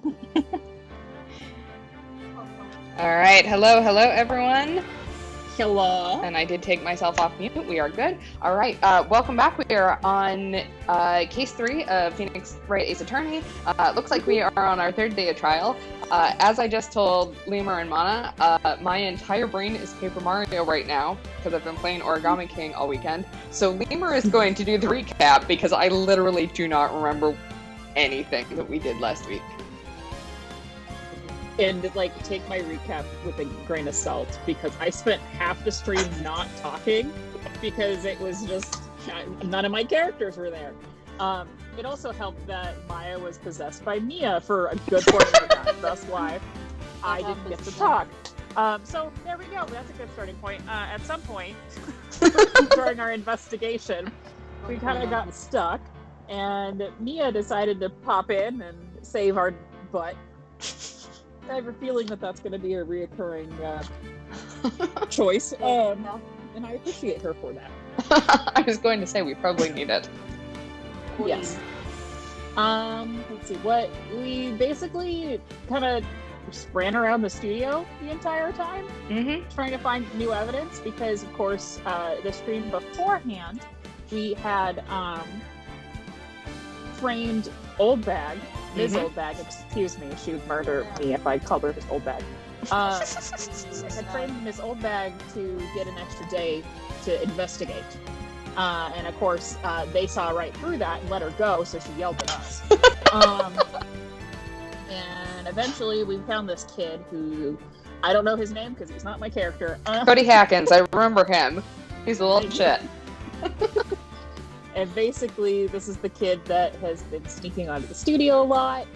All right, hello everyone. Hello. And I did take myself off mute. We are good. All right, welcome back. We are on case 3 of Phoenix Wright Ace Attorney. Looks like we are on our 3rd day of trial. As I just told Lemur and Mana, my entire brain is Paper Mario right now because I've been playing Origami King all weekend. So Lemur is going to do the recap because I literally do not remember anything that we did last week. And take my recap with a grain of salt because I spent half the stream not talking because it was just none of my characters were there. It also helped that Maya was possessed by Mia for a good portion of that. That's why I didn't get to talk. So there we go. That's a good starting point. At some point during our investigation, we kind of got stuck, and Mia decided to pop in and save our butt. I have a feeling that that's going to be a reoccurring choice, and I appreciate her for that. I was going to say we probably need it. Yes. Let's see. What we basically kind of ran around the studio the entire time, trying to find new evidence because, of course, the stream beforehand we had framed Old Bag. Ms. Old Bag, excuse me, she would murder me if I called her his Old Bag. I had framed Miss Old Bag to get an extra day to investigate. And of course, they saw right through that and let her go, so she yelled at us. And eventually we found this kid who, I don't know his name because he's not my character. Cody Hackins, I remember him. He's a little shit. And basically, this is the kid that has been sneaking onto the studio a lot,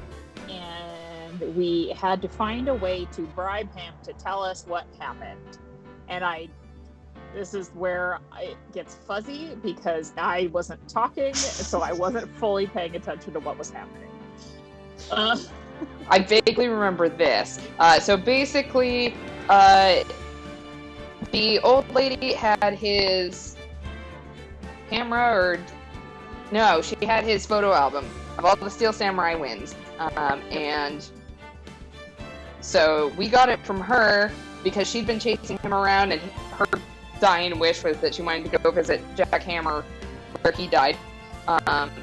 and we had to find a way to bribe him to tell us what happened. And this is where it gets fuzzy, because I wasn't talking, so I wasn't fully paying attention to what was happening. I vaguely remember this. So basically, the old lady had his camera, or no, she had his photo album of all the Steel Samurai wins, and so we got it from her because she'd been chasing him around, and her dying wish was that she wanted to go visit Jack Hammer where he died.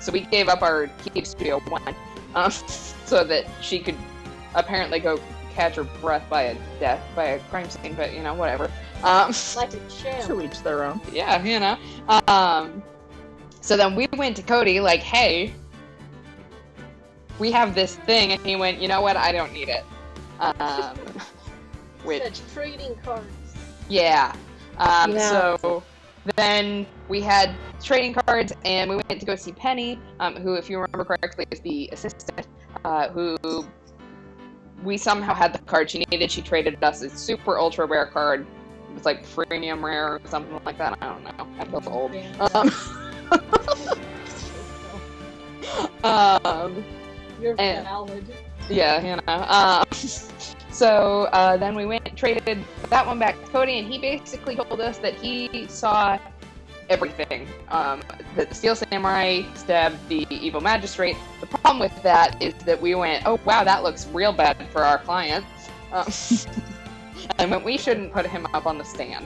So we gave up our Keep Studio 1 so that she could apparently go catch her breath by a crime scene, but whatever. Like a champ. To each their own. Yeah, so then we went to Cody like, hey, we have this thing, and he went, you know what, I don't need it. Such trading cards. Yeah. So then we had trading cards, and we went to go see Penny, who, if you remember correctly, is the assistant, who we somehow had the card she needed. She traded us a super ultra rare card. It was like premium rare or something like that. I don't know. I feel old. You're valid. Yeah, so then we traded that one back to Cody, and he basically told us that he saw everything. That the Steel Samurai stabbed the evil magistrate. The problem with that is that we went, oh wow, that looks real bad for our client. And we shouldn't put him up on the stand.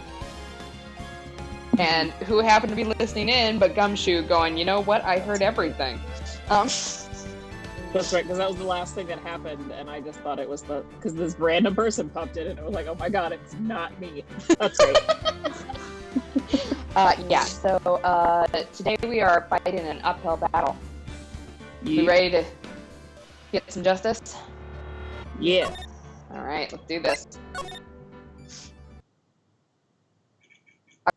And who happened to be listening in but Gumshoe going, you know what, I heard everything. That's right, because that was the last thing that happened, and I just thought it was because this random person popped in, and it was like, oh my god, it's not me. That's right. So today we are fighting an uphill battle. Yeah. You ready to get some justice? Yeah. Alright, let's do this.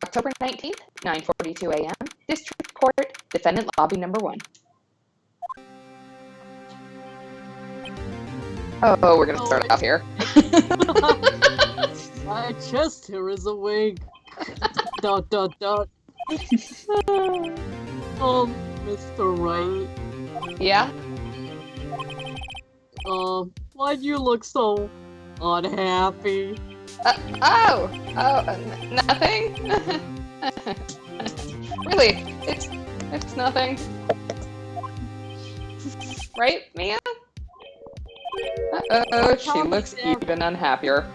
October 19th, 9:42 a.m. District Court, Defendant Lobby Number 1. Oh, we're gonna start off here. My chest here is awake. ... Mr. Wright. Yeah? Why'd you look so unhappy? Nothing? Really, it's nothing. Right, Mia? Uh-oh, she looks even unhappier.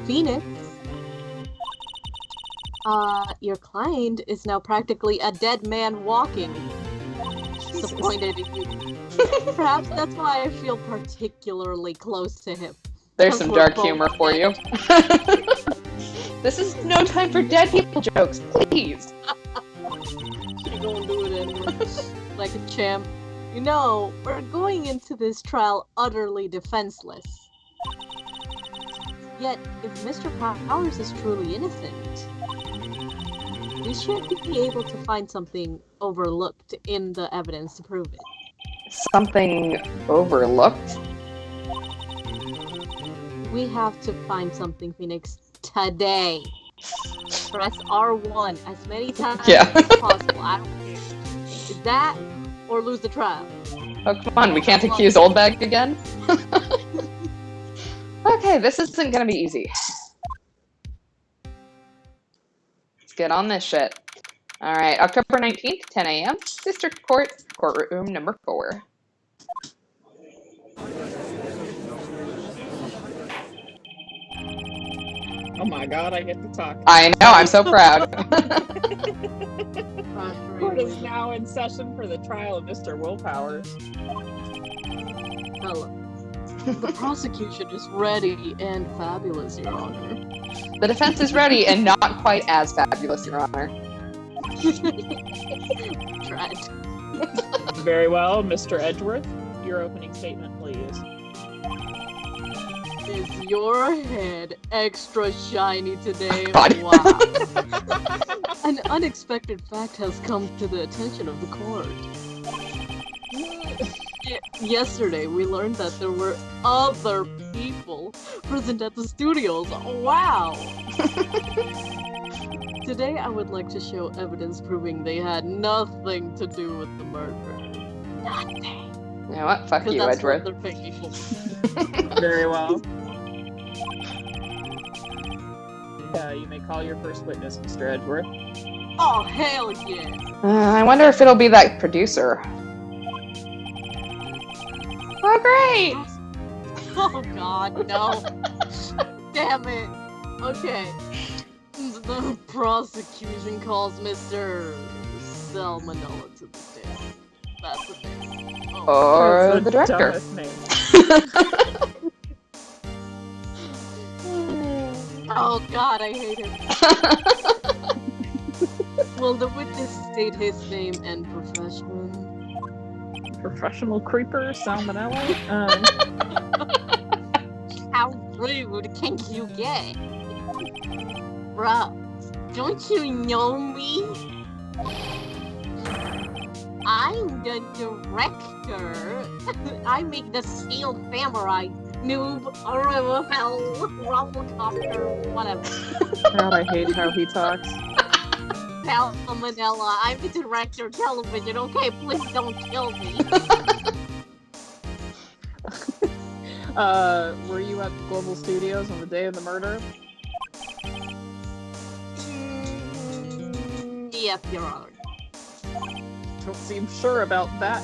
Phoenix. Your client is now practically a dead man walking. Disappointed in you. Perhaps that's why I feel particularly close to him. There's some dark humor for you. This is no time for dead people jokes, please. She gonna do it anyway. Like a champ. You know, we're going into this trial utterly defenseless. Yet, if Mr. Powers is truly innocent, we should be able to find something overlooked in the evidence to prove it. Something overlooked? We have to find something, Phoenix, today. Press R1 as many times as possible. I don't care. Is that or lose the trial? Oh, come on, we can't accuse Oldbag again? Okay, this isn't gonna be easy. Let's get on this shit. Alright, October 19th, 10 a.m., District Court, courtroom number 4. Oh my god, I get to talk. I know, I'm so proud. Court is now in session for the trial of Mr. Willpowers. Hello. The prosecution is ready and fabulous, Your Honor. The defense is ready and not quite as fabulous, Your Honor. Tried. Very well, Mr. Edgeworth. Your opening statement, please. Is your head extra shiny today? God. Wow. An unexpected fact has come to the attention of the court. Yesterday, we learned that there were other people present at the studios. Wow! Today, I would like to show evidence proving they had nothing to do with the murder. Nothing. You know what? Fuck you, That's Edgeworth. what they're paying for. Very well. You may call your first witness, Mr. Edgeworth. Oh, hell yeah! I wonder if it'll be that producer. Oh, great! Oh god, no. Damn it. Okay. The prosecution calls Mr. Salmonella to the stand. That's the thing. Or That's the director. dumbest name. Oh god, I hate him. Will the witness state his name and profession? Professional creeper, salmonella. How rude can you get? Bruh, don't you know me? I'm the director. I make the Steel Samurai, Noob, Rufflecopter, whatever. God, I hate how he talks. Salmonella, I'm the director of television, okay? Please don't kill me. Were you at Global Studios on the day of the murder? Yes, Your Honor. Don't seem sure about that.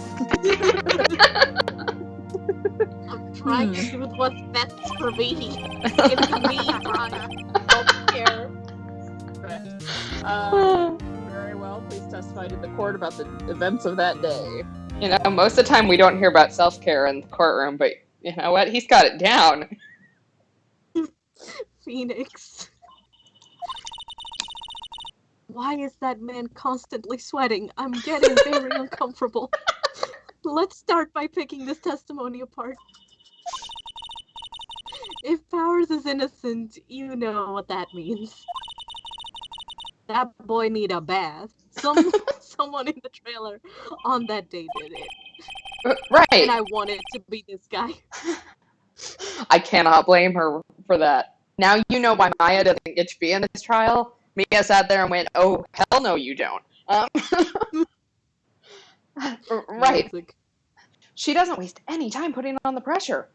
I'm trying to do what's best for me. It's me, I don't care. Very well. Please testify to the court about the events of that day. You know, most of the time we don't hear about self-care in the courtroom, but you know what? He's got it down. Phoenix. Why is that man constantly sweating? I'm getting very uncomfortable. Let's start by picking this testimony apart. If Powers is innocent, you know what that means. That boy need a bath. Someone in the trailer on that day did it. Right. And I want it to be this guy. I cannot blame her for that. Now you know why Maya doesn't get to be in this trial. Mia sat there and went, "Oh, hell no, you don't." Right. Music. She doesn't waste any time putting on the pressure.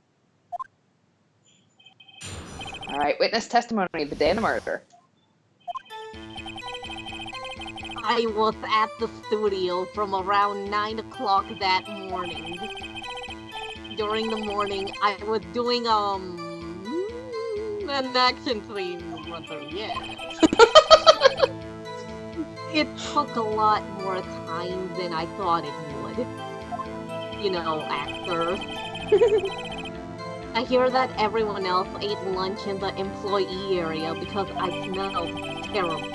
All right, witness testimony the day of the murder. I was at the studio from around 9 o'clock that morning. During the morning, I was doing an action scene run through. Yeah. It took a lot more time than I thought it would. You know, actors. I hear that everyone else ate lunch in the employee area because I smelled terrible.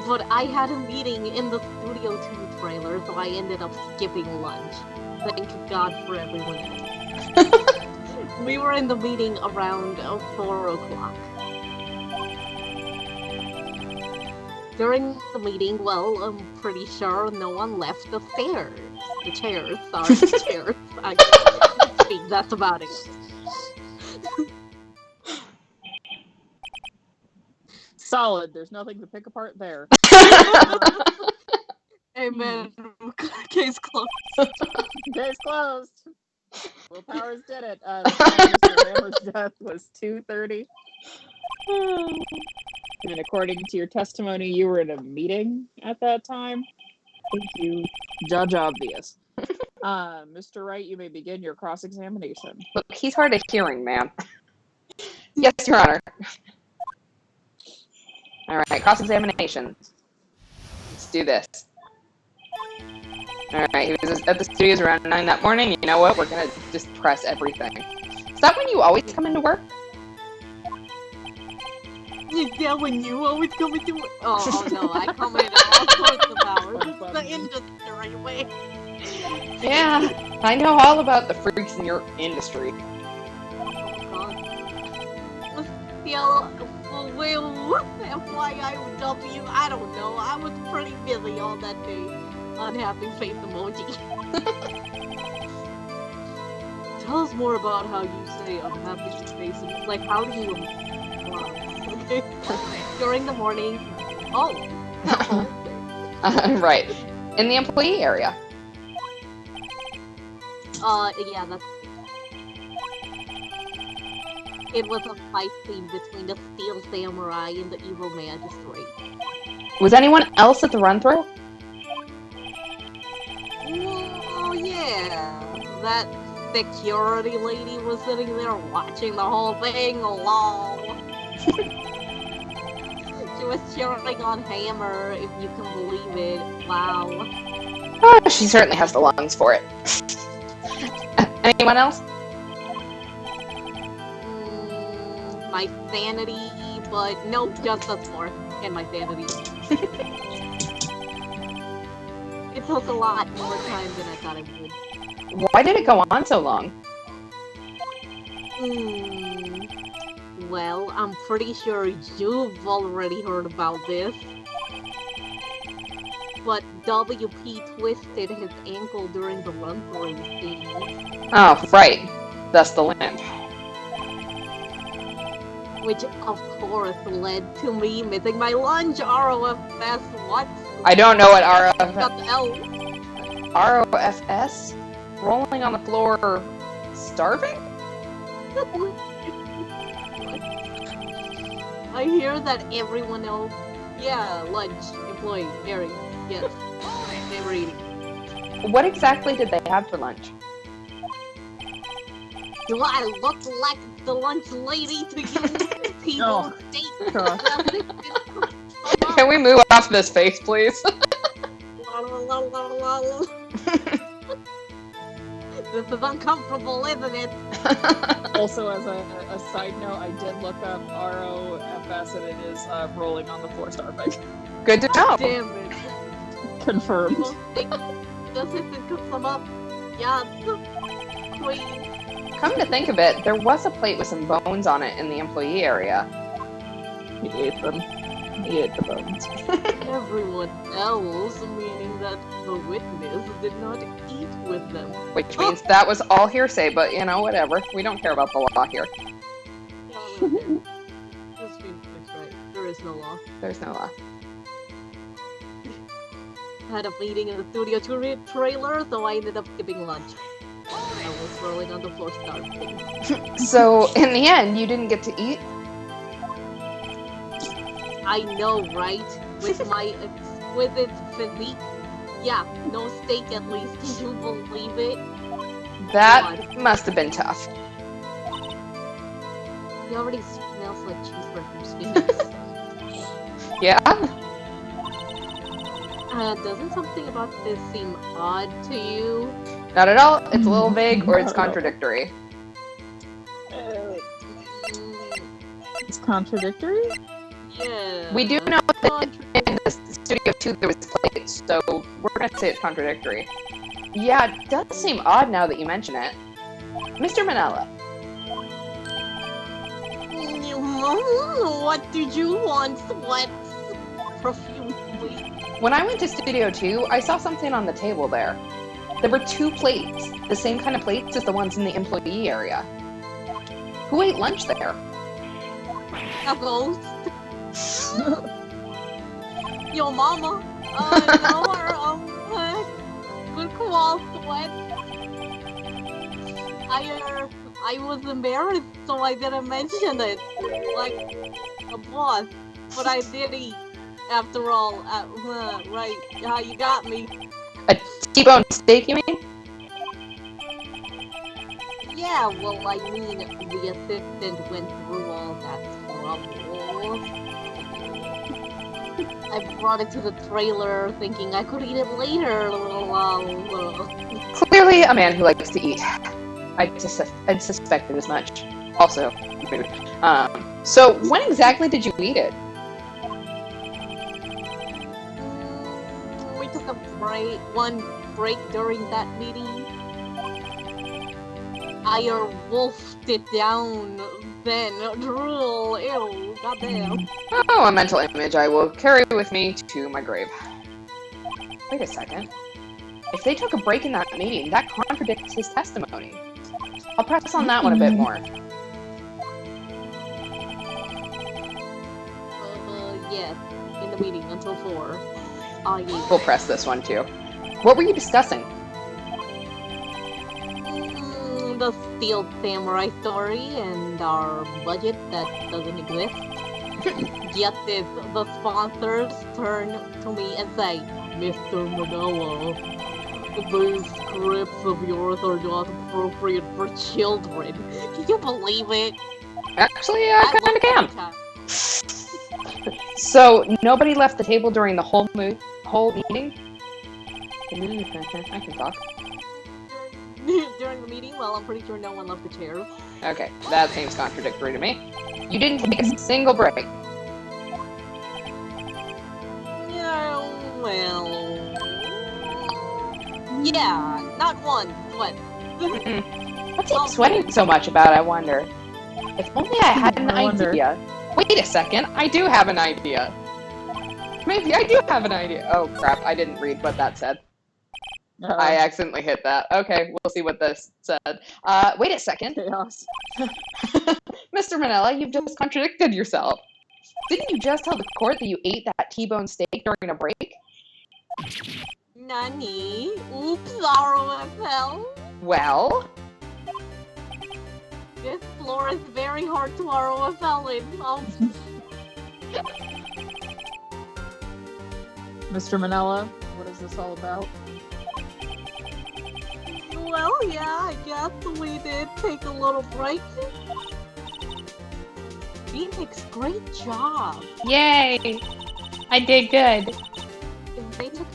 But I had a meeting in the Studio 2 trailer, so I ended up skipping lunch. Thank God for everyone else. We were in the meeting around 4 o'clock. During the meeting, well, I'm pretty sure no one left the chairs. The chairs. I can't speak, that's about it. Solid. There's nothing to pick apart there. Amen. Case closed. Case closed. Will Powers did it. The time of Mr. Hammer's death was 2:30. And according to your testimony, you were in a meeting at that time. Thank you, Judge Obvious. Mr. Wright, you may begin your cross-examination. Look, he's hard of hearing, man. Yes, Your Honor. All right, cross-examination. Let's do this. All right, he was at the studios around 9 that morning. You know what? We're going to just press everything. Is that when you always come into work? Is that when you always come into work? Oh no, I come in all sorts of hours. It's the industry way. Yeah, I know all about the freaks in your industry. Still, well, FYIW, I don't know. I was pretty busy all that day. Unhappy face emoji. Tell us more about how you say unhappy face emoji. Like, how do you... Okay. During the morning... Oh. Right. In the employee area. Yeah, that's... It was a fight scene between the Steel Samurai and the Evil Magistrate. Was anyone else at the run-through? Oh, yeah. That security lady was sitting there watching the whole thing. Lol. She was cheering on Hammer, if you can believe it. Wow. Oh, she certainly has the lungs for it. Anyone else? My sanity, but nope, just us four. And my sanity. It took a lot more time than I thought it would. Why did it go on so long? Well, I'm pretty sure you've already heard about this. But WP twisted his ankle during the run-through scene. Oh, right. That's the limp. Which, of course, led to me missing my lunch. ROFS, what? I don't know what Got the L. ROFS? Rolling on the floor, starving? I hear that everyone else... Yeah, lunch, employee, Mary, yes. They were eating. What exactly did they have for lunch? Do I look like the lunch lady to you? People Can we move off this face, please? This is uncomfortable, isn't it? Also, as a side note, I did look up ROFS and it is rolling on the floor starving. Good to know. Damn it. Confirmed. Does it come up? Yeah. Queen. Come to think of it, there was a plate with some bones on it in the employee area. He ate them. He ate the bones. Everyone else, meaning that the witness did not eat with them. Which means that was all hearsay, but you know, whatever. We don't care about the law here. This means it's right. There is no law. There's no law. Had a meeting in the Studio 2 trailer, so I ended up skipping lunch. I was rolling on the floor starving. So, in the end, you didn't get to eat? I know, right? With my with its physique. Yeah, no steak at least. Can you believe it? That must have been tough. He already smells like cheeseburgers. Goodness. Yeah? Doesn't something about this seem odd to you? Not at all. It's a little vague or it's Not at all. contradictory. Mm, It's contradictory? yeah. We do know that in the Studio 2 there was plates, so we're gonna say it's contradictory. Yeah, it does seem odd now that you mention it. Mr. Manella, What did you want? Sweats profusely. when I went to Studio 2, I saw something on the table there. There were 2 plates, the same kind of plates as the ones in the employee area. Who ate lunch there? A ghost. Your mama. No, her good call, sweat. I was embarrassed, so I didn't mention it, like a boss. But I did eat, after all. Right? You got me. A T-bone steak, you mean? Yeah, well, I mean, the assistant went through all that trouble. I brought it to the trailer, thinking I could eat it later. Clearly a man who likes to eat. I'd suspected as much. Also, food. So when exactly did you eat it? We took a one break during that meeting. I wolfed it down, then drool. Ew, goddamn. Oh, a mental image I will carry with me to my grave. Wait a second. If they took a break in that meeting, that contradicts his testimony. I'll press on that one a bit more. Yes, in the meeting until 4. We'll press this one too. What were you discussing? The Steel Samurai story and our budget that doesn't exist. Get this, the sponsors turn to me and say, Mr. Manoa, these scripts of yours are not appropriate for children. Can you believe it? Actually, I kinda can. So, nobody left the table during the whole meeting? I can talk. During the meeting? Well, I'm pretty sure no one left the chairs. Okay, that seems contradictory to me. You didn't take a single break. Yeah, well... Yeah, not one. What? What's he sweating so much about, I wonder? If only I had an wonder. idea. Wait a second, I do have an idea. Maybe I do have an idea. Oh crap, I didn't read what that said. I accidentally hit that. Okay, we'll see what this said. Wait a second. Chaos. Mr. Manella, you've just contradicted yourself. Didn't you just tell the court that you ate that T-bone steak during a break? Nani? Oops, ROFL. Well? This floor is very hard to ROFL in. Mr. Manella, what is this all about? Well, yeah, I guess we did take a little break. Phoenix, great job. Yay! I did good. If they took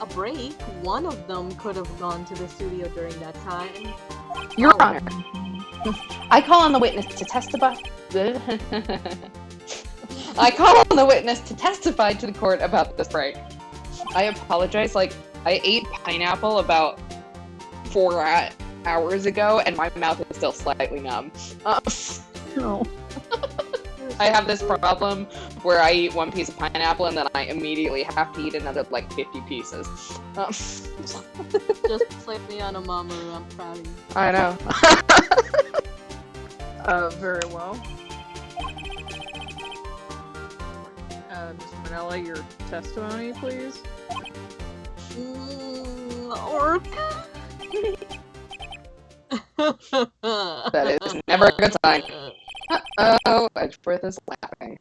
a break, one of them could have gone to the studio during that time. Your Honor, I call on the witness to testify. I call on the witness to testify to the court about this break. I apologize. I ate pineapple about 4 hours ago, and my mouth is still slightly numb. No. I have this problem where I eat one piece of pineapple and then I immediately have to eat another 50 pieces. Just like me on a mama, I'm proud of you. I know. Very well. Mr. Manella, your testimony, please. Orca? That is never a good sign. Uh-oh, Edgeworth is laughing.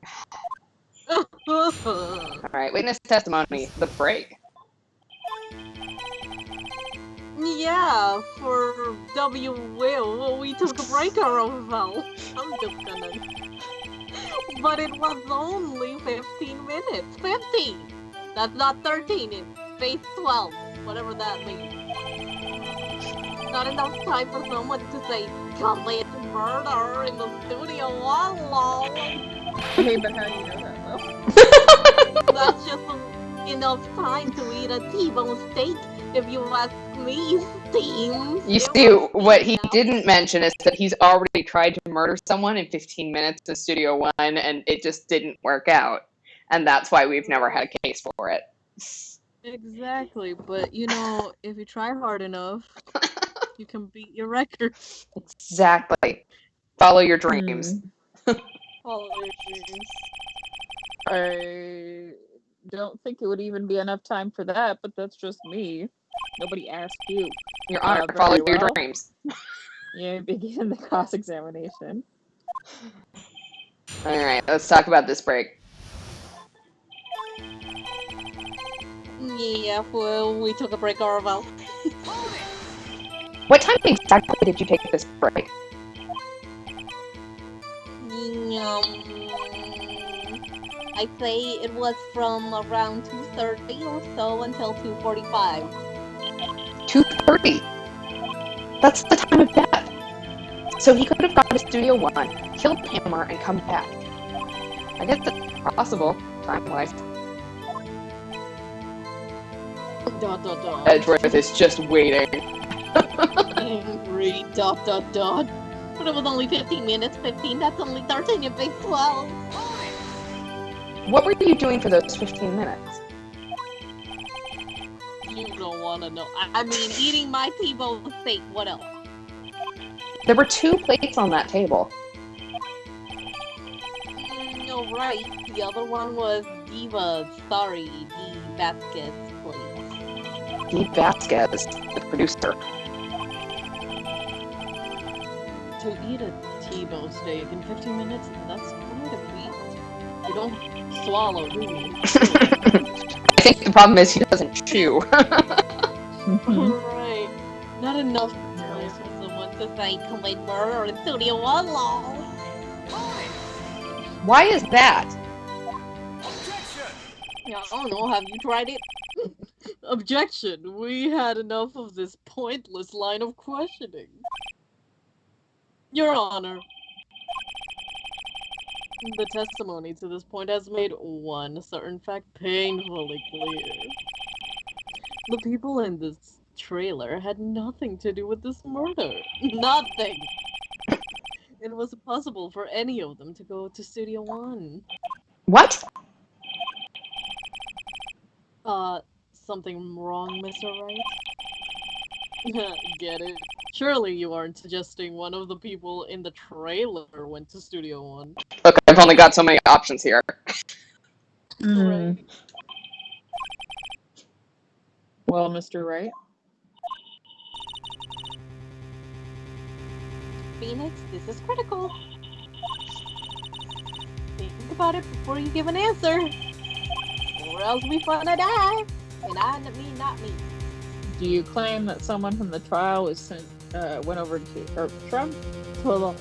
Alright, witness testimony. The break. Yeah, for W Will, we took a break ourselves. I'm just gonna. But it was only 15 minutes. 15! That's not 13, it's base 12. Whatever that means. Not enough time for someone to say, commit murder in the studio one lol. Hey, but how do you know that, though? That's just enough time to eat a T-bone steak, if you ask me, Steam. You see, what he didn't mention is that he's already tried to murder someone in 15 minutes in Studio One, and it just didn't work out. And that's why we've never had a case for it. Exactly, but you know, if you try hard enough, you can beat your record. Exactly. Follow your dreams. Follow your dreams. I don't think it would even be enough time for that, but that's just me. Nobody asked you. Your Honor, very follow your well. dreams. You begin the cross-examination. Alright, let's talk about this break. Yeah, well, we took a break ourselves. What time exactly did you take this break? I'd say it was from around 2:30 or so until 2:45. 2:30. That's the time of death. So he could have gone to Studio One, killed Hammer, and come back. I guess it's possible, time-wise. Edgeworth is just waiting. Angry, dot. But it was only 15 minutes, 15, that's only 13 in base 12. What were you doing for those 15 minutes? You don't want to know. I mean, eating my T-bone steak, what else? There were 2 plates on that table. No, right. The other one was Diva's, sorry, D. Vasquez plate. D. Vasquez, the producer. To eat a T-bone steak in 15 minutes, that's quite a feat. You don't swallow, do you? I think the problem is he doesn't chew. Right. Not enough time for someone to say, commit murder in Studio One, lol. Why is that? Yeah, I don't know, have you tried it? Objection! We had enough of this pointless line of questioning. Your Honor. The testimony to this point has made one certain fact painfully clear. The people in this trailer had nothing to do with this murder. Nothing! It was impossible for any of them to go to Studio One. What? Something wrong, Mr. Wright? Get it? Surely you aren't suggesting one of the people in the trailer went to Studio One. Look, I've only got so many options here. Right. Well, Mr. Wright? Phoenix, this is critical. Think about it before you give an answer. Or else we finna die. And I mean not me. Do you claim that someone from the trial was sent, went over to, or from? Hold on.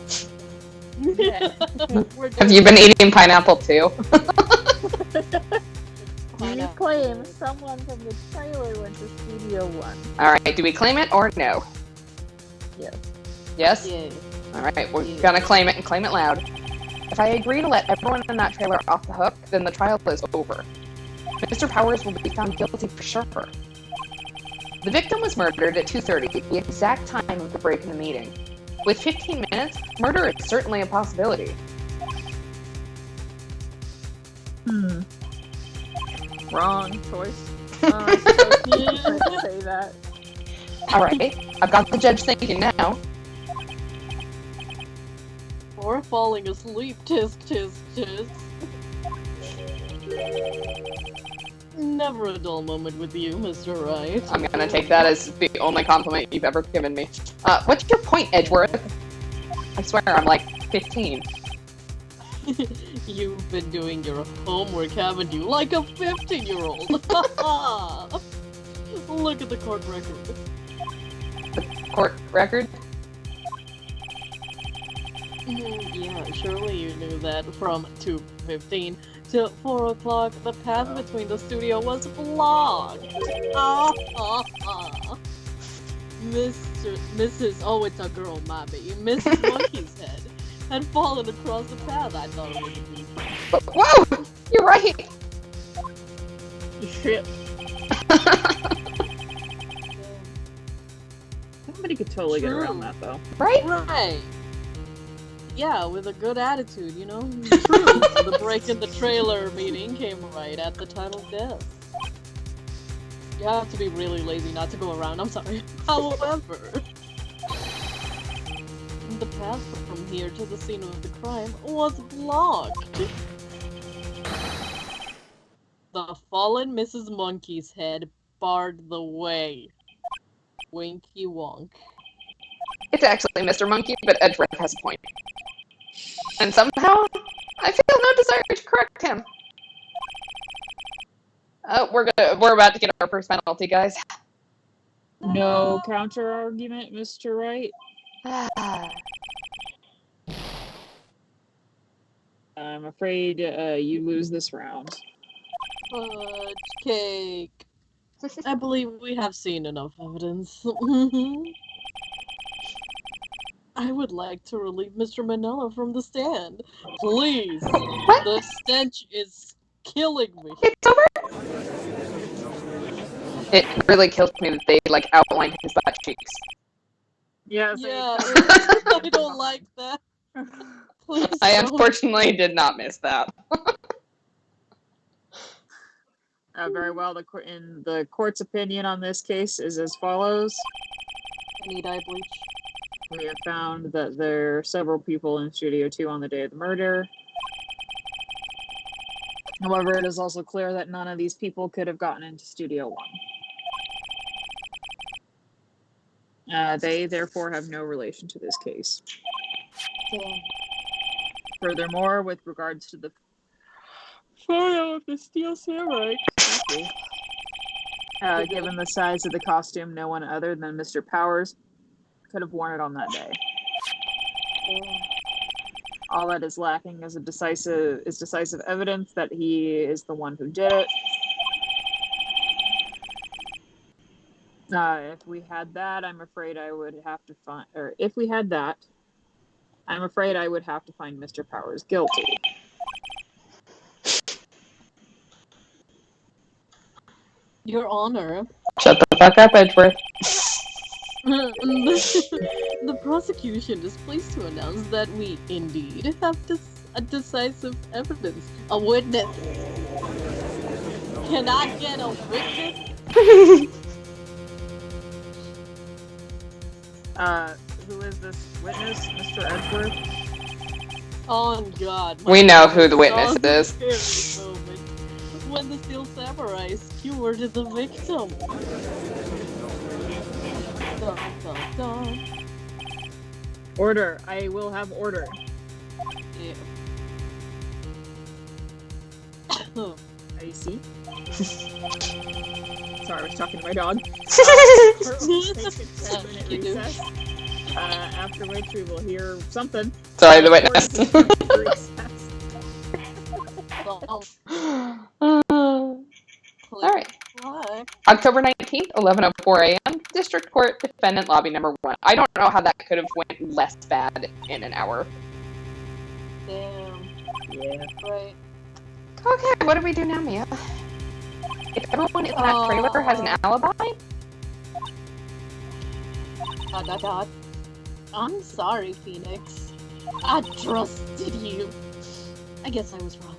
Have you been eating pineapple too? Do you claim someone from the trailer went to Studio One? Alright, do we claim it or no? Yes. Yes? Yeah. Alright, we're gonna claim it and claim it loud. If I agree to let everyone in that trailer off the hook, then the trial is over. Mr. Powers will be found guilty for sure. The victim was murdered at 2:30, the exact time of the break in the meeting. With 15 minutes, murder is certainly a possibility. Wrong choice. I say that. Alright, I've got the judge thinking now. Or falling asleep, tisk. Never a dull moment with you, Mr. Wright. I'm gonna take that as the only compliment you've ever given me. What's your point, Edgeworth? I swear I'm like 15. You've been doing your homework, haven't you? Like a 15-year-old. Look at the court record. Court record? Yeah, surely you knew that from 2:15 to 4 o'clock, the path between the studio was blocked. Mrs. Oh, it's a girl, my baby. Mrs. Monkey's head had fallen across the path. I thought it was a piece. Whoa! You're right! Shit. Somebody could totally get around that, though. Right? Right. Yeah, with a good attitude, you know? True. The break in the trailer meeting came right at the time of death. You have to be really lazy not to go around, I'm sorry. However, the path from here to the scene of the crime was blocked. The fallen Mrs. Monkey's head barred the way. Winky wonk. It's actually Mr. Monkey, but Edgeworth has a point. And somehow, I feel no desire to correct him. We're about to get our first penalty, guys. No counter argument, Mr. Wright. I'm afraid you lose this round. Fudge cake. I believe we have seen enough evidence. I would like to relieve Mr. Manila from the stand. Please. What? The stench is killing me. It's over? It really kills me that they, outlined his butt cheeks. Yes. Yeah, I don't like that. Please I don't. unfortunately did not miss that. Very well. In the court's opinion on this case is as follows. I need eye bleach. We have found that there are several people in Studio 2 on the day of the murder. However, it is also clear that none of these people could have gotten into Studio 1. They, therefore, have no relation to this case. Damn. Furthermore, with regards to the photo of the Steel Samurai, given the size of the costume, no one other than Mr. Powers could have worn it on that day. All that is lacking is decisive evidence that he is the one who did it. If we had that, I'm afraid I would have to find, or if we had that, I'm afraid I would have to find Mr. Powers guilty. Your Honor. Shut the fuck up, Edgeworth. The prosecution is pleased to announce that we indeed have a decisive evidence. A witness. Can I get a witness? Who is this witness, Mr. Edgeworth? Oh God. We know who the witness is. When the Steel Samurai skewered the victim. Dun, dun, dun. Order. I will have order. Yeah. I see. Sorry, I was talking to my dog. Take a 10-minute recess. After which we will hear something. Sorry, the witness. Alright. October 19th, 11:04 a.m. District Court, Defendant Lobby Number 1. I don't know how that could have went less bad in an hour. Damn. Yeah. Right. Okay, what do we do now, Mia? If everyone in that trailer has an alibi? ... I'm sorry, Phoenix. I trusted you. I guess I was wrong.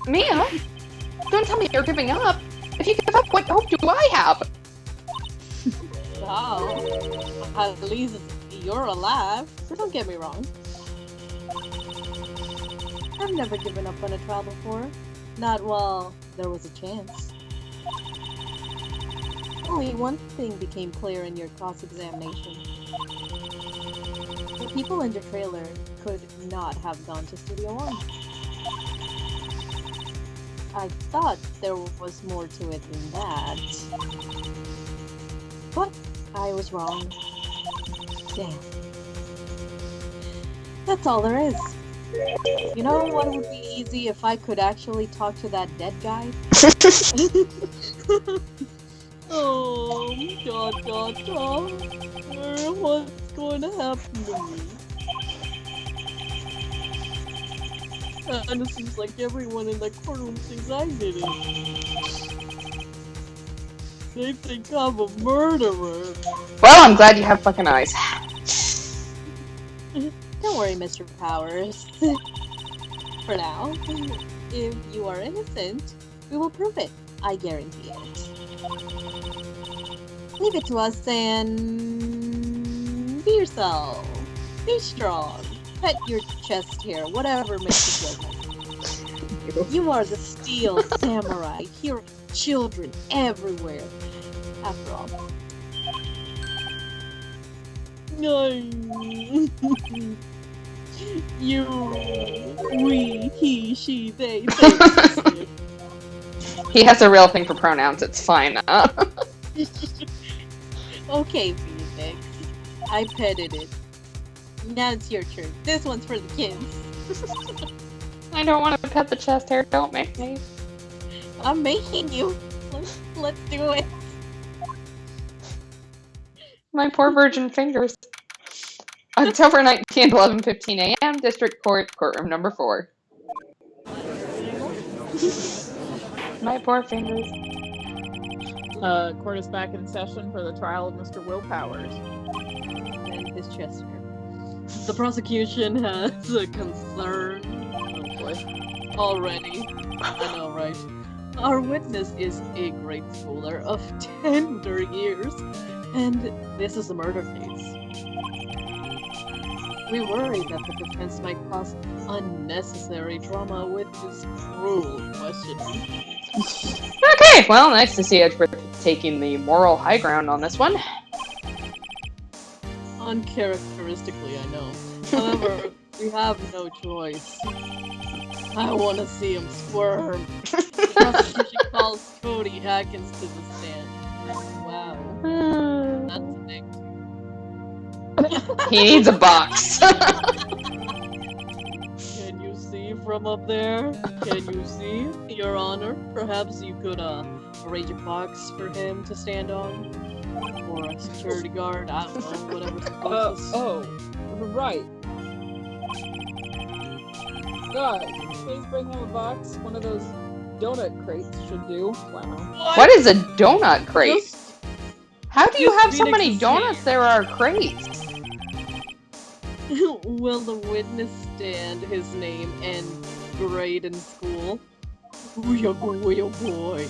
Mia? Don't tell me you're giving up. If you give up, what hope do I have? Oh, at least you're alive. Don't get me wrong. I've never given up on a trial before. Not while there was a chance. Only one thing became clear in your cross-examination. The people in the trailer could not have gone to Studio One. I thought there was more to it than that. But I was wrong. Damn. That's all there is. You know what would be easy if I could actually talk to that dead guy? Oh, what's going to happen to me? And it seems like everyone in the courtroom thinks I did it. They think I'm a murderer. Well, I'm glad you have fucking eyes. Don't worry, Mr. Powers. For now, if you are innocent, we will prove it. I guarantee it. Leave it to us and be yourself. Be strong. Pet your chest hair, whatever makes you feel. You are the steel samurai. Here are children everywhere. After all. You, we, he, she, they. He has a real thing for pronouns, it's fine. Okay, Phoenix. I petted it. Now it's your turn. This one's for the kids. I don't want to pet the chest hair, don't make me. I'm making you. Let's do it. My poor virgin fingers. October 19th, 11:15 a.m., District Court, Courtroom number 4. My poor fingers. Court is back in session for the trial of Mr. Will Powers. And his chest hair. The prosecution has a concern. Oh boy. Already. I know, right? Our witness is a great schooler of tender years, and this is a murder case. We worry that the defense might cause unnecessary drama with this cruel questioning. Okay, well, nice to see Edgeworth taking the moral high ground on this one. Uncharacteristically, I know. However, we have no choice. I want to see him squirm. The prosecution calls Cody Hackins to the stand. Wow. That's a thing. He needs a box. Can you see from up there? Can you see, Your Honor? Perhaps you could arrange a box for him to stand on? Or a security guard? I don't know, whatever. Right. Guys, please bring him a box. One of those donut crates should do. Wow. What is a donut crate? How do you have so Phoenix many is donuts saying. there are crates? Will the witness stand his name and grade in school? Oh boy, oh boy.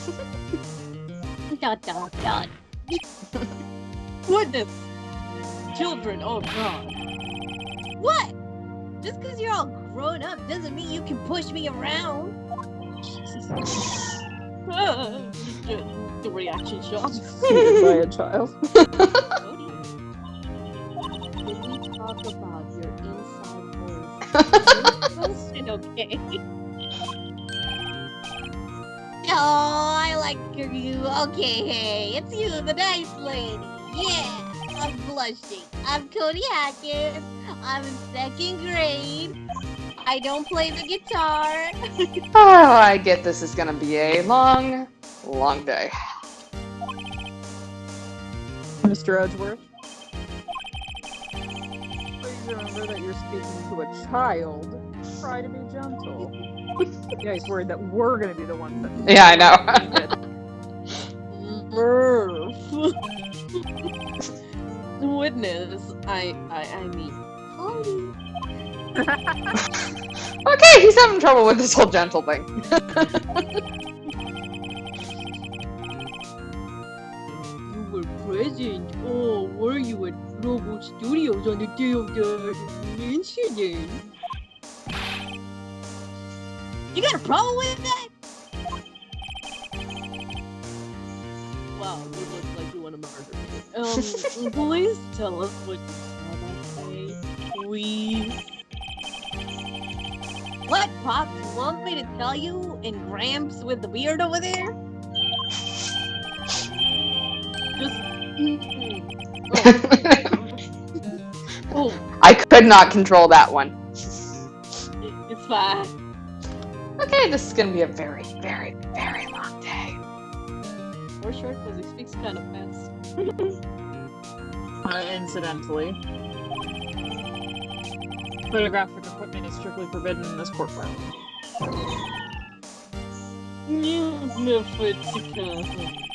Dot dot dot. Witness! Children, oh god. What? Just because you're all grown up doesn't mean you can push me around. The reaction shot. Treated by a child. Did we talk about your inside voice? Question, okay? Oh, I like you. Okay, hey, it's you, the nice lady. Yeah, I'm blushing. I'm Cody Hackett. I'm in 2nd grade. I don't play the guitar. Oh, I get this is gonna be a long, long day. Mr. Edgeworth. Please remember that you're speaking to a child. Try to be gentle. Yeah, he's worried that we're gonna be the ones that. Yeah, I know. Murph. Witness, I mean, Cody. Okay, he's having trouble with this whole gentle thing. you were present. Oh, were you at Global Studios on the day of the incident? You got a problem with that? Wow, you look like you want to murder me. Please tell us what you saw that day. We please. What, Pops? You want me to tell you? And Gramps with the beard over there? Just. Oh, I could not control that one. it's fine. Okay, this is gonna be a very, very, very long day. Or short because he speaks kind of fast. Incidentally, photographic equipment is strictly forbidden in this courtroom.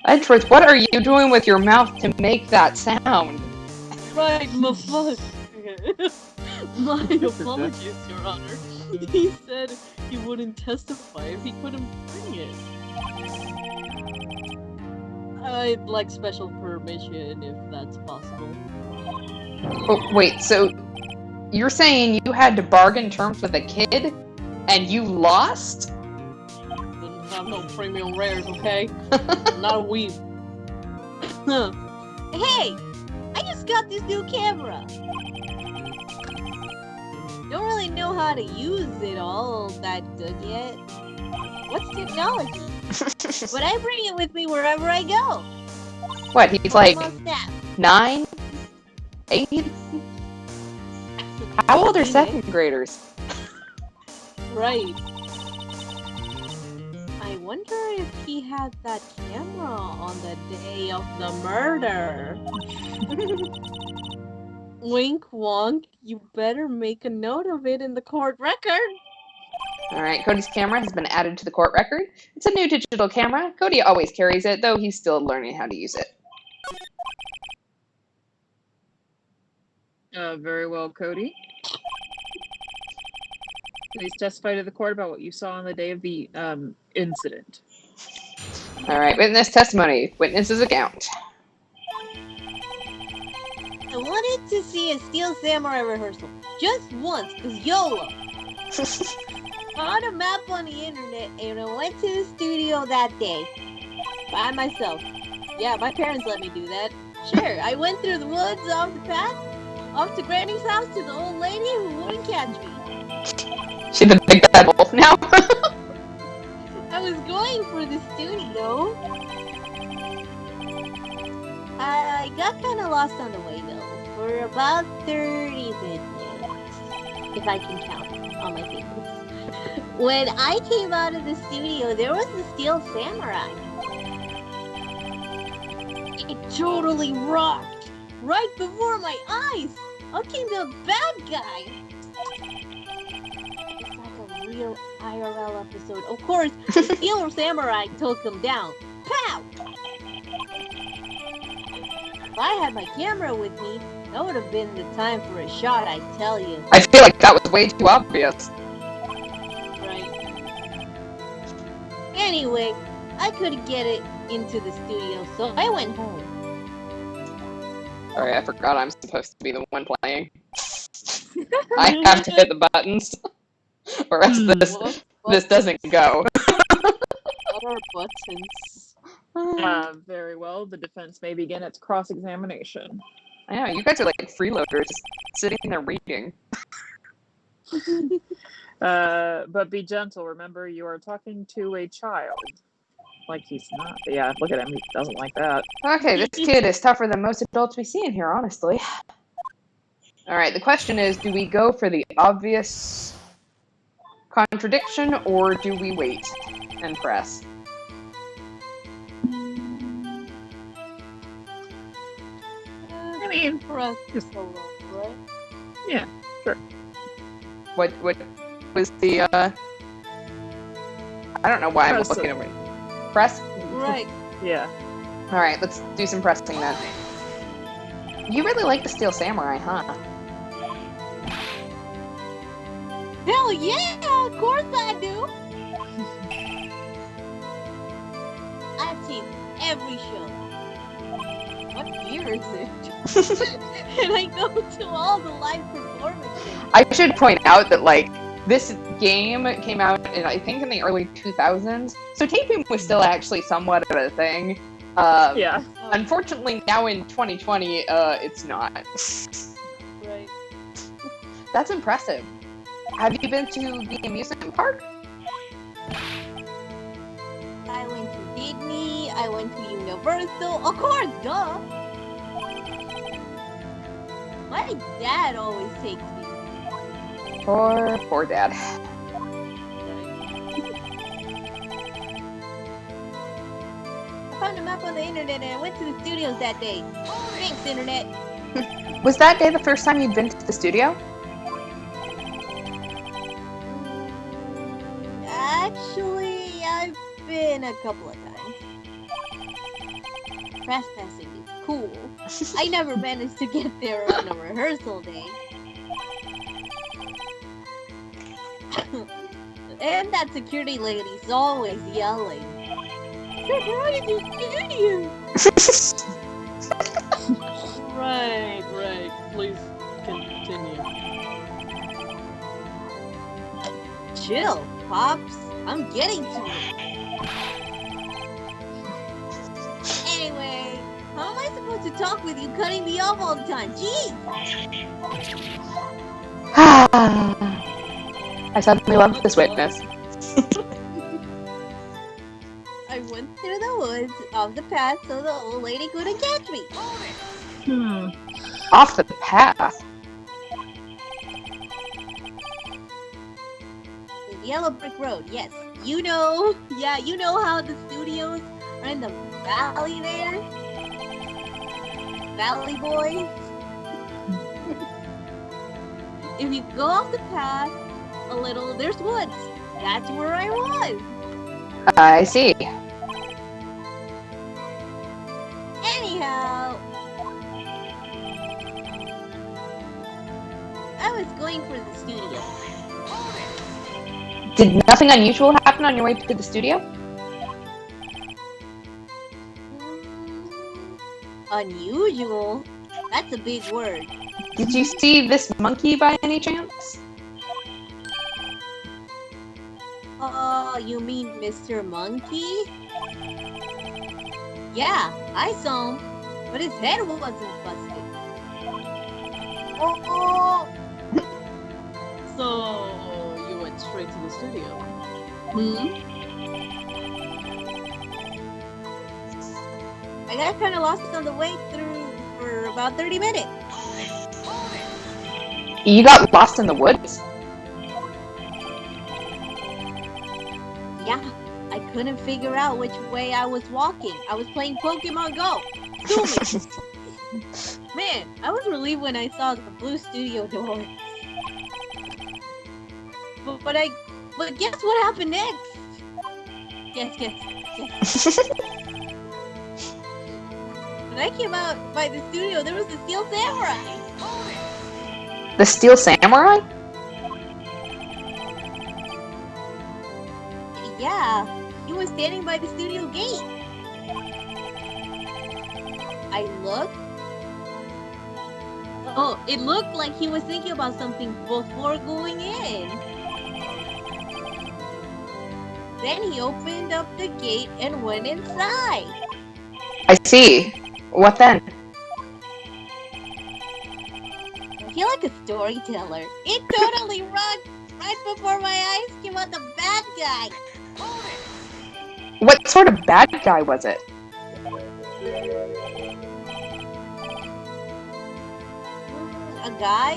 Edgeworth, what are you doing with your mouth to make that sound? Right, my fuck. My apologies, Your Honor. He said he wouldn't testify if he couldn't bring it. I'd like special permission if that's possible. Oh, wait, so you're saying you had to bargain terms with a kid and you lost? Didn't have no premium rares, okay? Not a weeb. Hey! I just got this new camera! Don't really know how to use it all that good yet. What's technology? But I bring it with me wherever I go. What, he's like Almost snap. 9? 8? How old are second graders? Right. I wonder if he had that camera on the day of the murder. Wink wonk, you better make a note of it in the court record. Alright, Cody's camera has been added to the court record. It's a new digital camera. Cody always carries it, though he's still learning how to use it. Very well, Cody. Please testify to the court about what you saw on the day of the incident. Alright, witness testimony. Witness's account. I wanted to see a Steel Samurai rehearsal. Just once, cause YOLO. Found a map on the internet and I went to the studio that day. By myself. Yeah, my parents let me do that. Sure, I went through the woods off the path, off to Granny's house to the old lady who wouldn't catch me. She's the big bad wolf now. I was going for the studio. I got kind of lost on the way though, for about 30 minutes, if I can count on my fingers. When I came out of the studio, there was the Steel Samurai. It totally rocked, right before my eyes. Out came the bad guy. It's like a real IRL episode. Of course, the Steel Samurai took him down. Pow! If I had my camera with me, that would have been the time for a shot, I tell you. I feel like that was way too obvious. Right. Anyway, I couldn't get it into the studio, so I went home. Sorry, I forgot I'm supposed to be the one playing. I have to hit the buttons, or else this doesn't go. What are buttons? Very well. The defense may begin its cross-examination. I know, you guys are like freeloaders, just sitting there reading. But be gentle. Remember, you are talking to a child. Like he's not. Yeah, look at him. He doesn't like that. Okay, this kid is tougher than most adults we see in here, honestly. Alright, the question is, do we go for the obvious contradiction, or do we wait and press? I mean, Press solo, right? yeah, sure. What was the, I don't know why I'm Press looking it. over it. Press? Right. Yeah. Alright, let's do some pressing then. You really like the Steel Samurai, huh? Hell yeah, of course I do. I've seen every show. What year is it? And I go to all the live performances. I should point out that, like, this game came out in, I think, in the early 2000s, so taping was still actually somewhat of a thing. Yeah. Unfortunately, now in 2020, it's not. Right. That's impressive. Have you been to the amusement park? I went to Disney, I went to Universal, of course, duh! My dad always takes me. Poor dad. I found a map on the internet and I went to the studios that day. Thanks, internet. Was that day the first time you'd been to the studio? Actually, I've been a couple of times. Trespassing is cool. I never managed to get there on a rehearsal day. And that security lady's always yelling. You're going to studio! Right. Please continue. Chill, Pops. I'm getting to it. Anyway, how am I supposed to talk with you cutting me off all the time? Jeez! I suddenly love this witness. I went through the woods off the path so the old lady couldn't catch me. Off the path. The yellow brick road, yes. You know how the studios are in the valley there? Valley boys? If you go off the path a little, there's woods. That's where I was. I see. Anyhow, I was going for the studio. Did nothing unusual happen on your way to the studio? Unusual? That's a big word. Did you see this monkey by any chance? Oh, you mean Mr. Monkey? Yeah, I saw him, but his head wasn't busted. Oh! So you went straight to the studio. I got kind of lost on the way through for about 30 minutes. You got lost in the woods? Yeah, I couldn't figure out which way I was walking. I was playing Pokemon Go. Sue me. Man, I was relieved when I saw the blue studio door. But guess what happened next? Guess. When I came out by the studio, there was a Steel Samurai. The Steel Samurai? Yeah, he was standing by the studio gate. I looked. Oh, it looked like he was thinking about something before going in. Then he opened up the gate and went inside. I see. What then? I feel like a storyteller. It totally runs right before my eyes came out the bad guy. What sort of bad guy was it? A guy?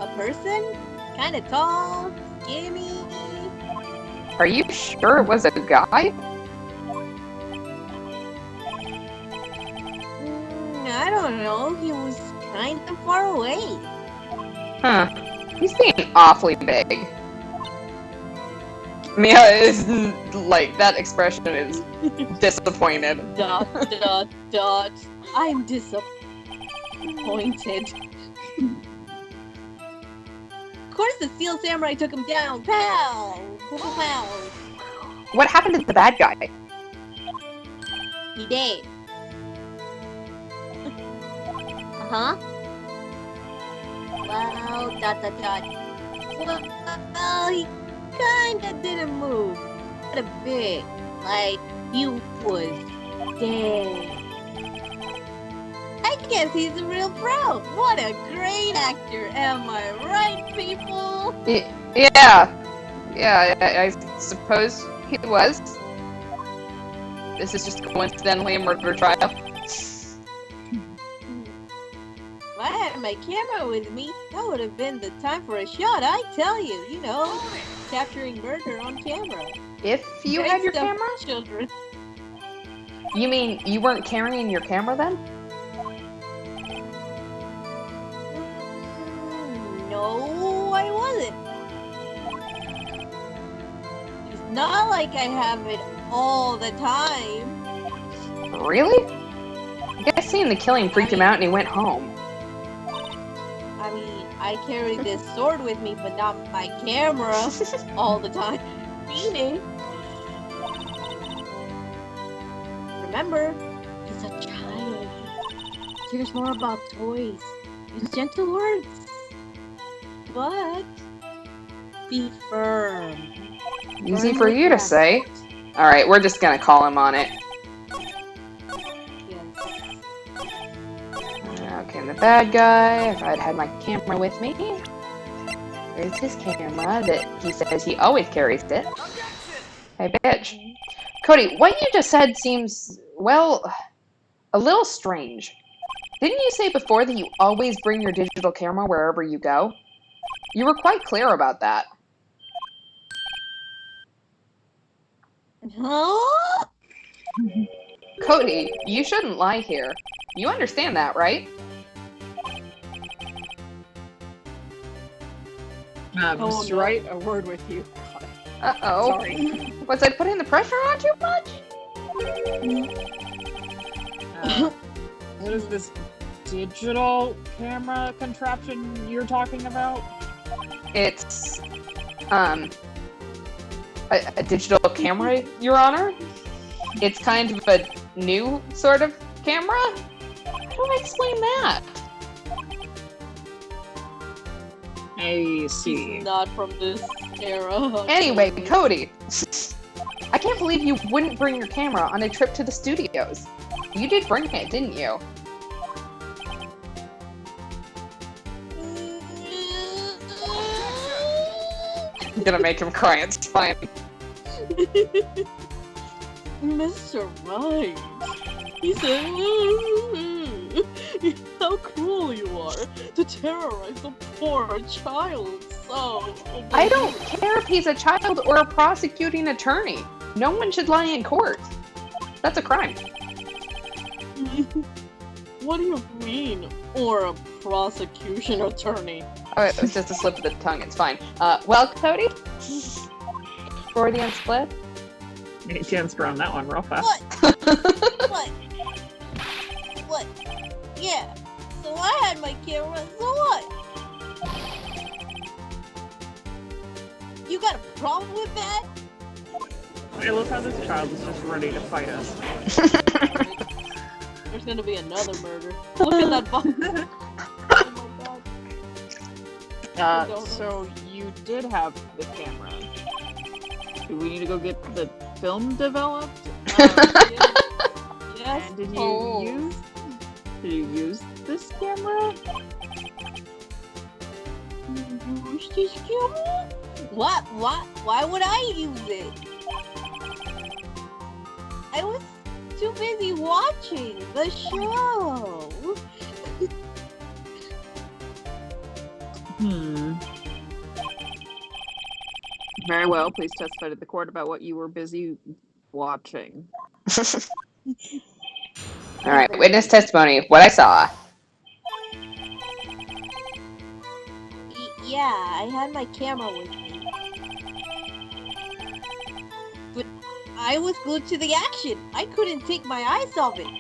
A person? Kinda tall, skinny. Are you sure it was a guy? I don't know. He was kind of far away. Huh. He's being awfully big. Mia is, like, that expression is disappointed. ... I'm disappointed. Of course the Steel Samurai took him down. Pow! Pow! What happened to the bad guy? He did. Uh-huh. Well, ... Well, he kinda didn't move. Not a bit. Like, he was dead. I guess he's a real pro. What a great actor. Am I right, people? Yeah. Yeah, I suppose he was. This is just coincidentally a murder trial. If I had my camera with me, that would have been the time for a shot, I tell you. You know, capturing murder on camera. If you Great had your stuff camera? for children. You mean you weren't carrying your camera then? No, I wasn't. It's not like I have it all the time. Really? I guess seeing the killing freaked him out and he went home. I mean, I carry this sword with me, but not my camera all the time. Meaning, remember, he's a child. Cares more about toys. Use gentle words. But be firm. Easy Firm for with you to say. Alright, we're just gonna call him on it. Yes. Okay, I'm the bad guy. If I'd had my camera with me. There's his camera that he says he always carries it. Hey, bitch. Cody, what you just said seems, well, a little strange. Didn't you say before that you always bring your digital camera wherever you go? You were quite clear about that. Huh? Cody, you shouldn't lie here. You understand that, right? Mr. no. Wright, a word with you. Uh-oh. Sorry. Was I putting the pressure on too much? What is this digital camera contraption you're talking about? It's, a digital camera, Your Honor. It's kind of a new sort of camera? How do I explain that? I see. He's not from this era. Anyway, Cody, I can't believe you wouldn't bring your camera on a trip to the studios. You did bring it, didn't you? I'm gonna make him cry, it's fine. Mr. Right. He said, how cruel you are to terrorize a poor child so. I don't care if he's a child or a prosecuting attorney. No one should lie in court. That's a crime. What do you mean? Or a prosecution attorney? Oh, it was just a slip of the tongue, it's fine. Well, Cody? Freudian split? He chanced around that one real fast. What? What? Yeah. So I had my camera, so what? You got a problem with that? I love how this child is just ready to fight us. There's gonna be another murder. Look at that box. Oh my god. So you did have the camera. Do we need to go get the film developed? Yes. And did you use this camera? Use this camera? What? Why would I use it? I was too busy watching the show. Very well. Please testify to the court about what you were busy watching. Alright, witness testimony. What I saw. Yeah, I had my camera with me. But I was glued to the action. I couldn't take my eyes off it.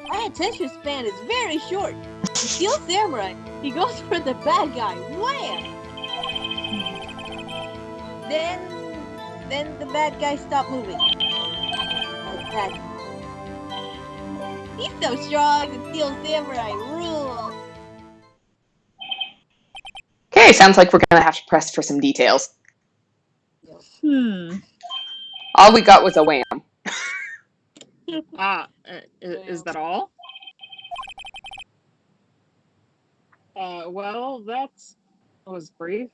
My attention span is very short. The Steel Samurai, he goes for the bad guy. Wham! Then the bad guy stopped moving. Like that. He's so strong, the Steel Samurai rules. Okay, sounds like we're gonna have to press for some details. Hmm. All we got was a wham. Is that all? Well, that was brief.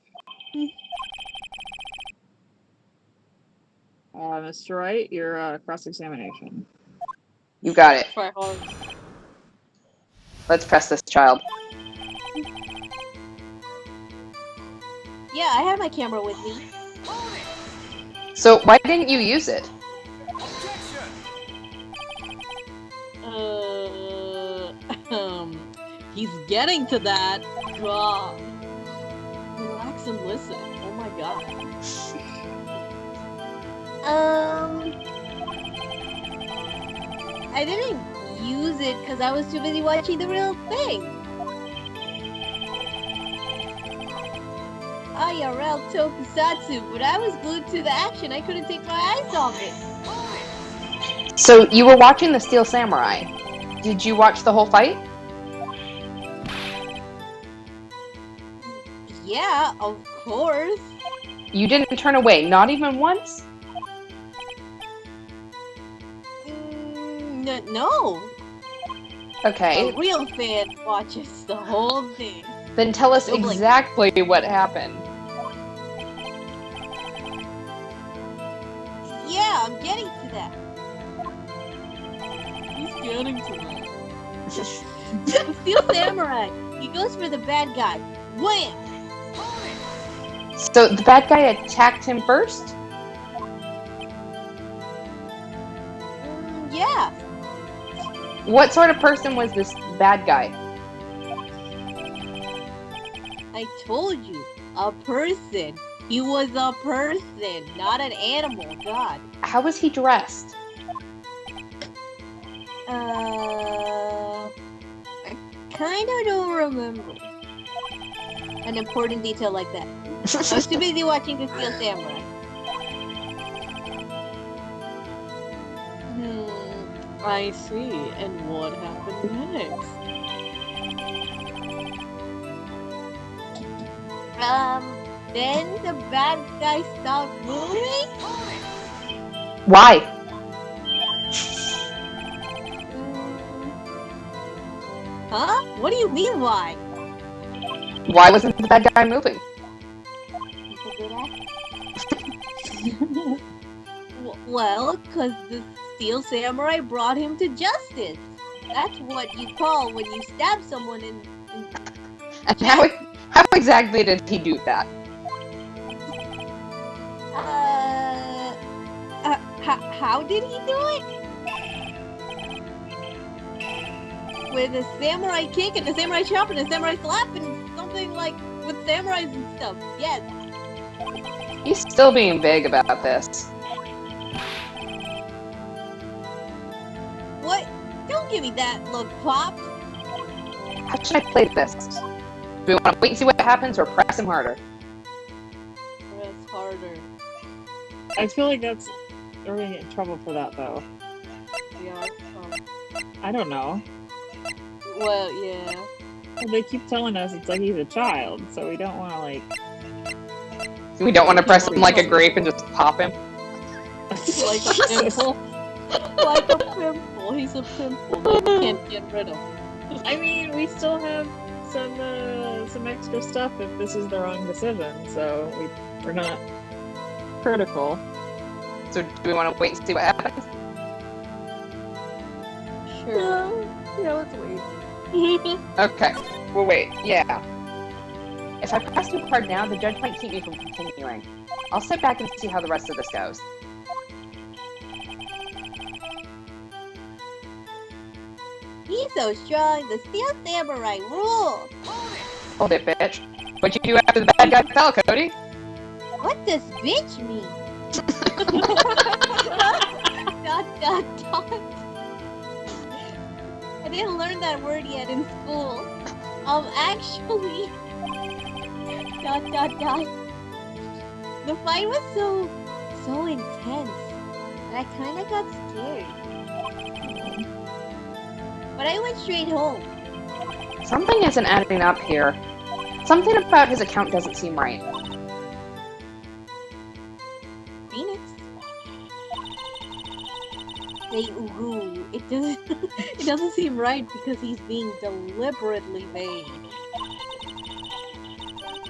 Mr. Wright, your cross-examination. You got it. Try hard. Let's press this child. Yeah, I have my camera with me. So why didn't you use it? He's getting to that. God. Relax and listen. Oh my god. I didn't use it because I was too busy watching the real thing. IRL tokusatsu, but I was glued to the action. I couldn't take my eyes off it. So you were watching the Steel Samurai. Did you watch the whole fight? Yeah, of course. You didn't turn away, not even once? No. Okay, A real fan watches the whole thing. then tell us No blame. exactly what happened. Yeah, I'm getting to that. He's getting to that. The Steel Samurai. He goes for the bad guy. Wham! So the bad guy attacked him first? Yeah. What sort of person was this bad guy? I told you. A person. He was a person, not an animal. God. How was he dressed? I kind of don't remember an important detail like that. I was too busy watching the Steel Samurai. I see. And what happened next? Then the bad guy stopped moving? Why? Huh? What do you mean, why? Why wasn't the bad guy moving? Well, because the Steel Samurai brought him to justice. That's what you call when you stab someone in And how exactly did he do that? How did he do it? With a samurai kick and a samurai chop and a samurai slap and something like with samurais and stuff. Yes. He's still being vague about this. What? Don't give me that look, Pop. How should I play this? Do we want to wait and see what happens or press him harder? Press harder. I feel like we're gonna get in trouble for that, though. Yeah. I don't know. Well, yeah. They keep telling us it's like he's a child, so we don't want to, like... We don't want to press him like a grape and just pop him? Like a pimple. Like a pimple. He's a pimple that you can't get rid of. I mean, we still have some extra stuff if this is the wrong decision, so we're not critical. So do we want to wait and see what happens? Sure. Yeah, let's wait. Okay, we'll wait. Yeah. If I press too hard now, the judge might keep me from continuing. I'll sit back and see how the rest of this goes. He's so strong. The Steel Samurai rules. Hold it, bitch. What'd you do after the bad guy fell, Cody? What does bitch mean? Dot dot dot. I didn't learn that word yet in school. Actually. Dot dot dot. The fight was so intense. And I kinda got scared. But I went straight home. Something isn't adding up here. Something about his account doesn't seem right. Phoenix. Hey, ooh, it doesn't seem right because he's being deliberately vague.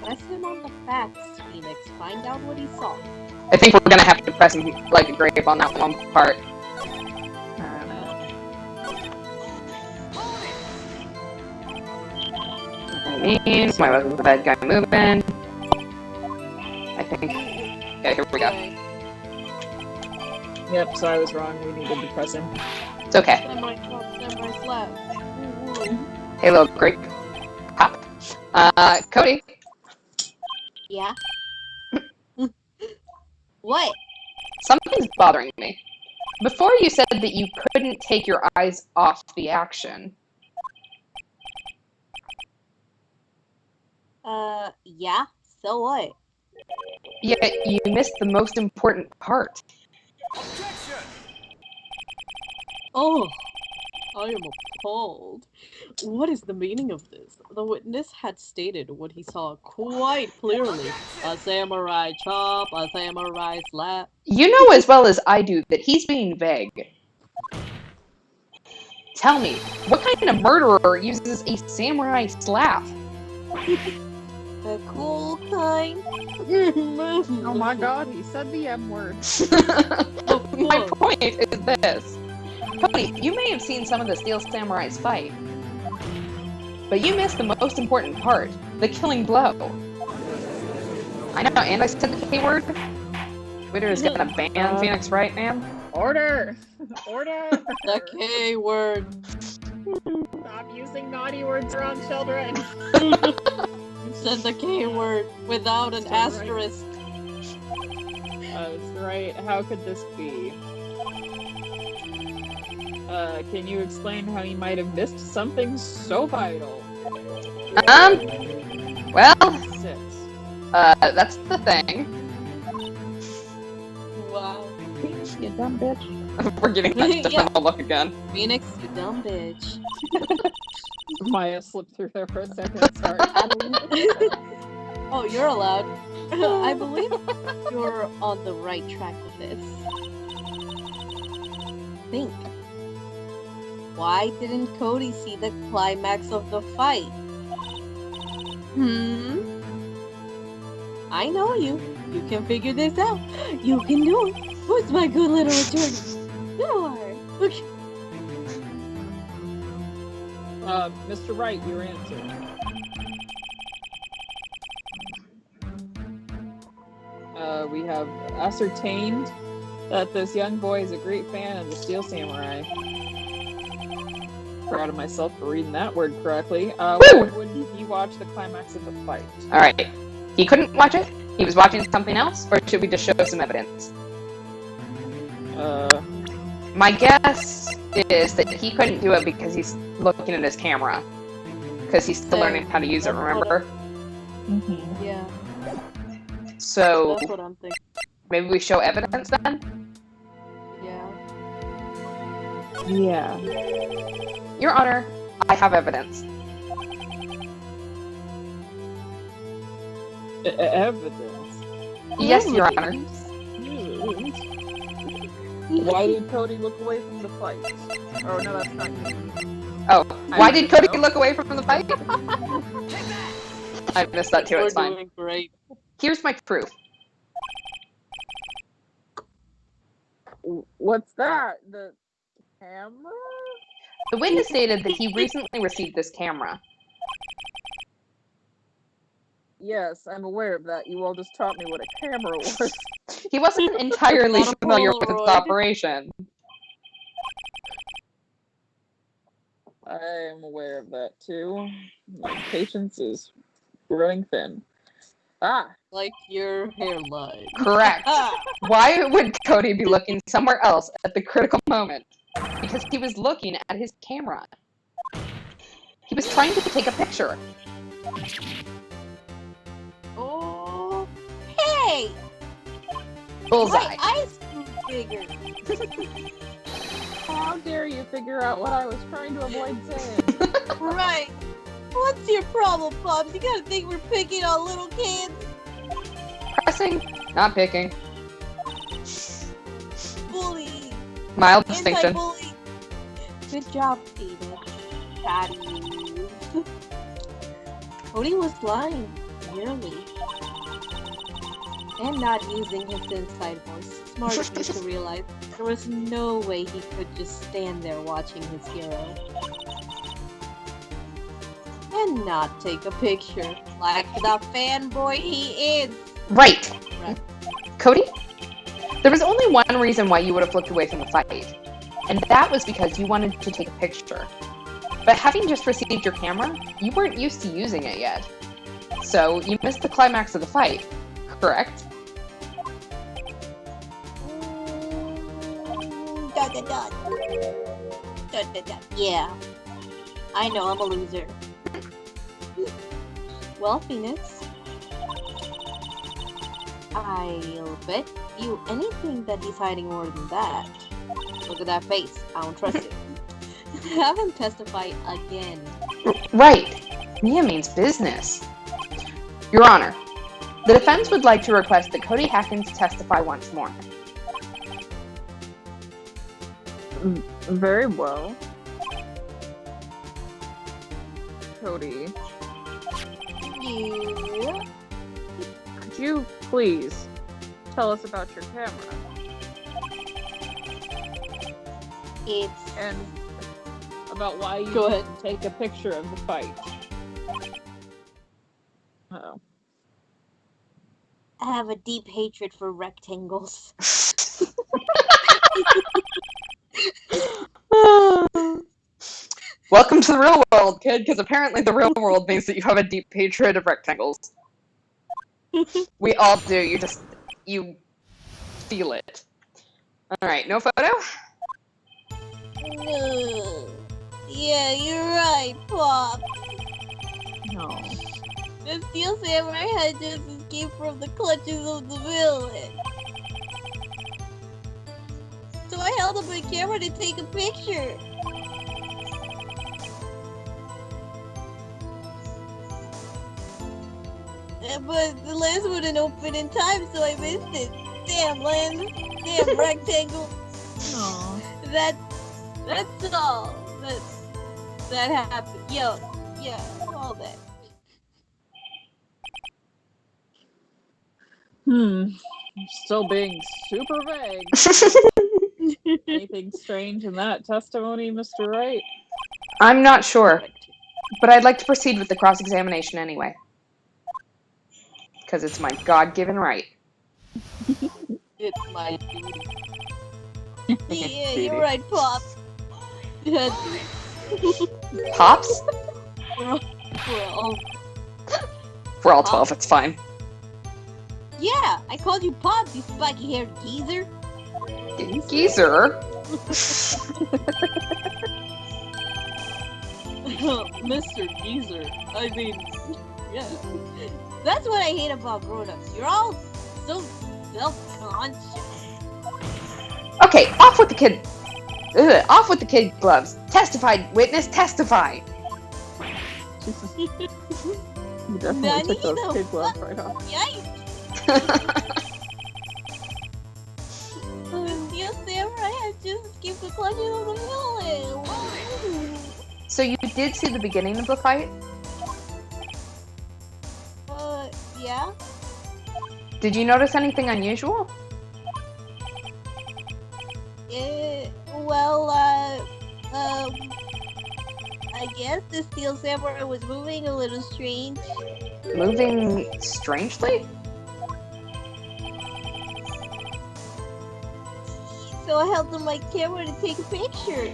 Press him on the facts, Phoenix. Find out what he saw. I think we're gonna have to press him like a grape on that one part. Means my the bad guy moving. I think. Yeah, here we go. Yep, so I was wrong. We needed to press him. It's okay. Samurai chop, samurai slap. Ooh. Hey, little grape. Pop. Cody. Yeah? What? Something's bothering me. Before you said that you couldn't take your eyes off the action. Yeah? So what? Yet you missed the most important part. Oh, I am appalled. What is the meaning of this? The witness had stated what he saw quite clearly. A samurai chop, a samurai slap. You know as well as I do that he's being vague. Tell me, what kind of murderer uses a samurai slap? The cool kind? Oh my god, he said the M word. My point is this. Cody, you may have seen some of the Steel Samurais fight, but you missed the most important part, the killing blow. I know, and I said the K word. Twitter is gonna ban Phoenix, right, man? Order! Order! The K word. Stop using naughty words around children. You said the K word without an That's right. asterisk. That's right. How could this be? Can you explain how you might have missed something so vital? Well, Sit. that's the thing. Wow. You dumb bitch. We're getting that Yeah. different look again. Phoenix, you dumb bitch. Maya slipped through there for a second. Sorry. Oh, you're allowed. I believe you're on the right track with this. Think. Why didn't Cody see the climax of the fight? I know you. You can figure this out. You can do it. Who's my good little attorney? You are. Okay. Mr. Wright, your answer. We have ascertained that this young boy is a great fan of the Steel Samurai. Proud of myself for reading that word correctly. Why wouldn't he watch the climax of the fight? Alright. He couldn't watch it? He was watching something else? Or should we just show some evidence? My guess is that he couldn't do it because he's looking at his camera. Because he's still learning how to use it, remember? Yeah. So, That's what I'm thinking. maybe we show evidence then? Yeah. Yeah. Your Honor, I have evidence. Evidence? Yes, Your Honor. Why did Cody look away from the fight? Oh, no, that's not you. Oh, I why did don't Cody know. look away from the fight? I missed that too, We're it's fine. doing great. Here's my proof. What's that? The camera? The witness stated that he recently received this camera. Yes, I'm aware of that. You all just taught me what a camera was. He wasn't entirely Not a familiar with its Polaroid. operation. I am aware of that too. My patience is growing thin. Ah! Like your hairline. Correct. Why would Cody be looking somewhere else at the critical moment? Because he was looking at his camera. He was trying to take a picture. Oh. Hey! Bullseye. My eyes grew bigger. How dare you figure out what I was trying to avoid saying? Right. What's your problem, Pops? You gotta think we're picking on little kids. Pressing, not picking. Bully. Mild distinction. Anti-bully. Good job, Phoenix. Proud of you. Cody was lying. clearly. And not using his inside voice. Smart of me to realize there was no way he could just stand there watching his hero. And not take a picture, like the fanboy he is. Right. Right. Cody, there was only one reason why you would have looked away from the fight, and that was because you wanted to take a picture. But having just received your camera, you weren't used to using it yet. So you missed the climax of the fight, correct? Yeah. I know I'm a loser. Well, Phoenix, I'll bet you anything that he's hiding more than that. Look at that face. I don't trust it. Have him testify again. Right. Mia means business. Your Honor, the defense would like to request that Cody Hackins testify once more. Very well. Cody, Yeah. could you please tell us about your camera It's and about why you Go ahead. didn't take a picture of the fight? Uh-oh. I have a deep hatred for rectangles. Welcome to the real world, kid, because apparently the real world means that you have a deep hatred of rectangles. We all do. You feel it. Alright, no photo? No. Yeah, you're right, Pop. No. The Steel Samurai had just escaped from the clutches of the villain. So I held up my camera to take a picture. But the lens wouldn't open in time, so I missed it. Damn lens. Damn rectangle. No. That's all. That happened. Yeah, all that. Still being super vague. Anything strange in that testimony, Mr. Wright? I'm not sure, but I'd like to proceed with the cross-examination anyway. Because it's my God-given right. It's my duty. Yeah, you're right, Pop. Pops? Well, We're all 12, it's fine. yeah, I called you Pop, you spiky-haired geezer. Geezer? Mr. Geezer. I mean, yeah. That's what I hate about grown-ups. You're all so self-conscious. Okay, off with the kid. Ugh, off with the kid gloves. Testify, witness, testify. Jesus. You definitely took those kid gloves right off. Yikes! The Steel Samurai has just escaped the clutches of the villain. So you did see the beginning of the fight? Yeah? Did you notice anything unusual? Well, I guess the Steel Samurai was moving a little strange. Moving strangely? So I held up my camera to take a picture.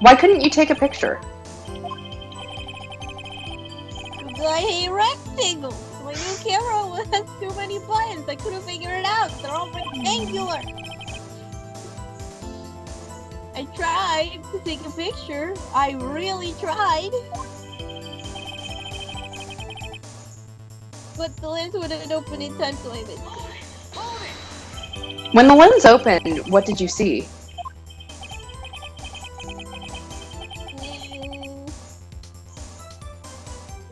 Why couldn't you take a picture? I hate rectangles. My new camera has too many buttons. I couldn't figure it out. They're all rectangular. I tried to take a picture. I really tried. But the lens wouldn't open in time, so I missed it. When the lens opened, what did you see?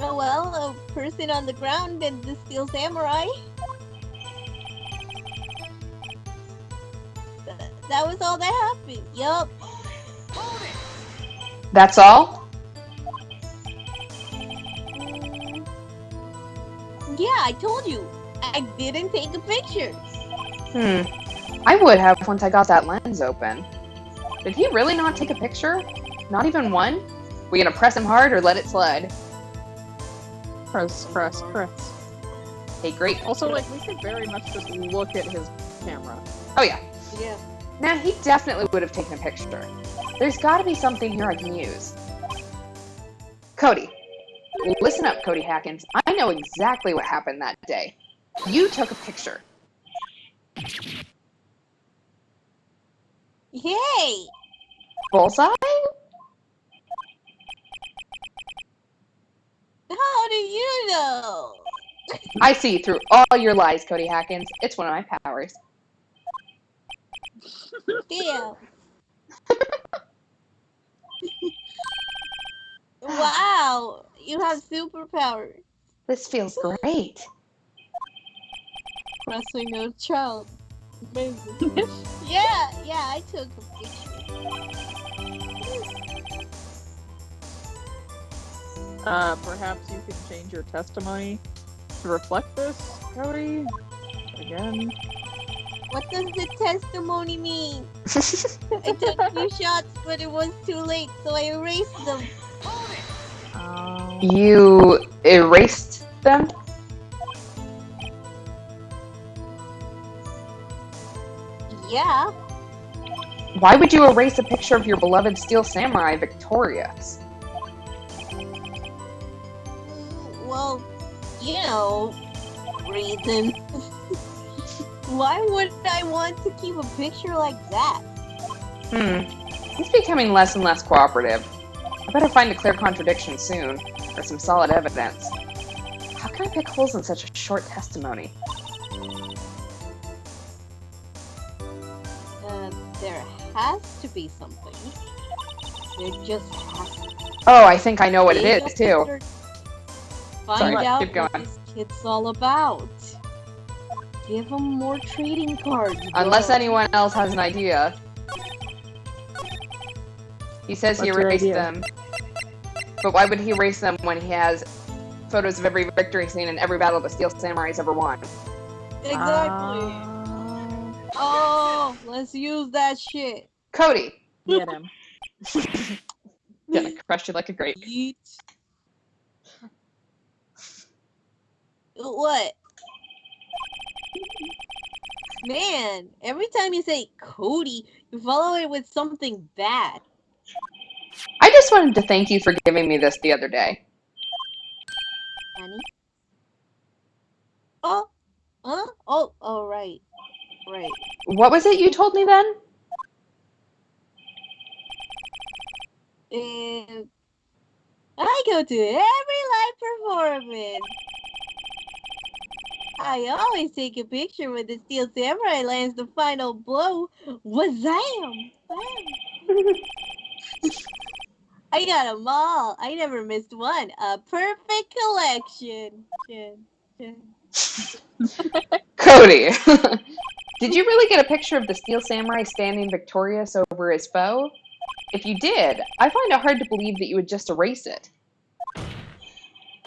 Oh well, a person on the ground and the Steel Samurai. That was all that happened. Yup. That's all? Yeah, I told you. I didn't take a picture. I would have once I got that lens open. Did he really not take a picture? Not even one? We gonna press him hard or let it slide? Press. Okay, great. Also, like, we should very much just look at his camera. Oh yeah. Yeah. Now, he definitely would have taken a picture. There's gotta be something here I can use. Cody. Listen up, Cody Hackins. I know exactly what happened that day. You took a picture. Hey! Bullseye? How do you know? I see through all your lies, Cody Hackins. It's one of my powers. Damn. Wow, you have superpowers. This feels great. Pressing a child. Amazing. Yeah, I took a picture. Perhaps you could change your testimony to reflect this, Cody? Again? What does the testimony mean? I took a few shots, but it was too late, so I erased them. You erased them? Yeah. Why would you erase a picture of your beloved Steel Samurai victorious? Well, you know, reason. Why would I want to keep a picture like that? He's becoming less and less cooperative. I better find a clear contradiction soon, or some solid evidence. How can I pick holes in such a short testimony? There has to be something. There just has to be. Oh, I think I know what it is, too. Find Sorry, out keep what going. this kid's all about. Give him more trading cards. Unless bro. anyone else has an idea. He says he What's your erased idea? them. But why would he erase them when he has photos of every victory scene in every battle the Steel Samurai's ever won? Exactly. Oh, let's use that shit. Cody! Get him. Gonna crush you like a grape. Yeet. What? Man, every time you say Cody, you follow it with something bad. I just wanted to thank you for giving me this the other day. Annie? Oh? Huh? Oh, right. Right. What was it you told me then? I go to every live performance. I always take a picture when the Steel Samurai lands the final blow. Wazam! I got them all. I never missed one. A perfect collection. Cody! Did you really get a picture of the Steel Samurai standing victorious over his foe? If you did, I find it hard to believe that you would just erase it.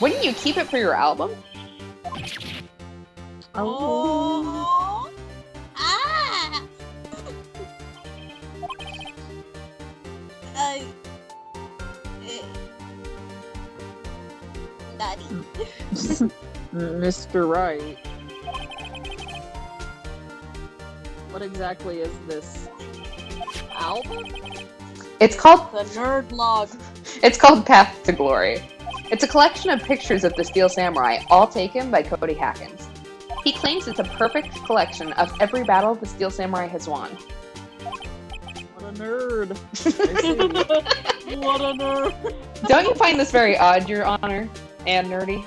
Wouldn't you keep it for your album? Oh! Ah! Nutty. Mr. Wright. What exactly is this album? It's called The nerd log. It's called Path to Glory. It's a collection of pictures of the Steel Samurai, all taken by Cody Hackins. He claims it's a perfect collection of every battle the Steel Samurai has won. What a nerd. I see. What a nerd. Don't you find this very odd, Your Honor, and nerdy?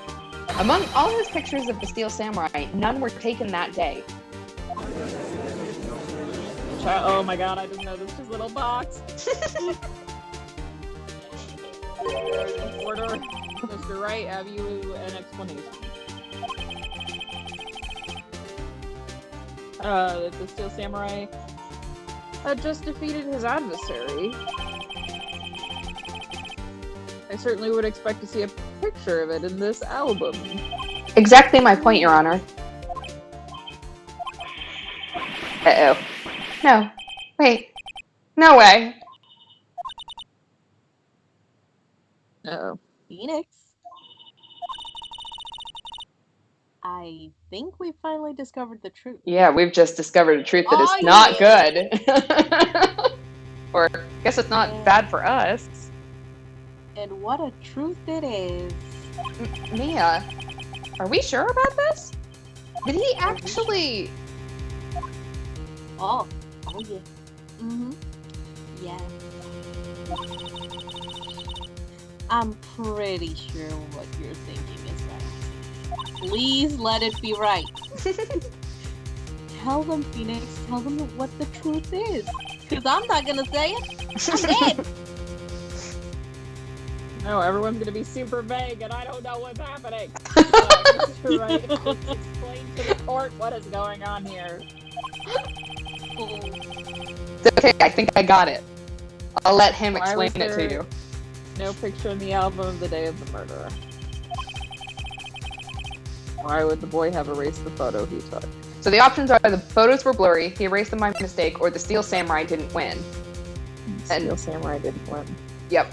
Among all his pictures of the Steel Samurai, none were taken that day. Oh my god, I didn't know this was a little box. Order. Mr. Wright, have you an explanation? The Steel Samurai had just defeated his adversary. I certainly would expect to see a picture of it in this album. Exactly my point, Your Honor. Uh-oh. No. Wait. No way. Uh-oh. Phoenix. I think we finally discovered the truth. Yeah, we've just discovered a truth that is Oh, not yeah. good. Or, I guess it's not bad for us. And what a truth it is. Mia, are we sure about this? Did he actually... Oh yeah. Mm-hmm. Yeah. I'm pretty sure what you're thinking is right. Please let it be right. Tell them, Phoenix. Tell them what the truth is. Because I'm not going to say it. I'm dead. No, everyone's gonna be super vague, and I don't know what's happening. You're right. Explain to the court what is going on here. Okay, I think I got it. I'll let him Why explain was it to there you. No picture in the album of the day of the murder. Why would the boy have erased the photo he took? So the options are the photos were blurry, he erased them by mistake, or the Steel Samurai didn't win. Steel Samurai didn't win. Yep.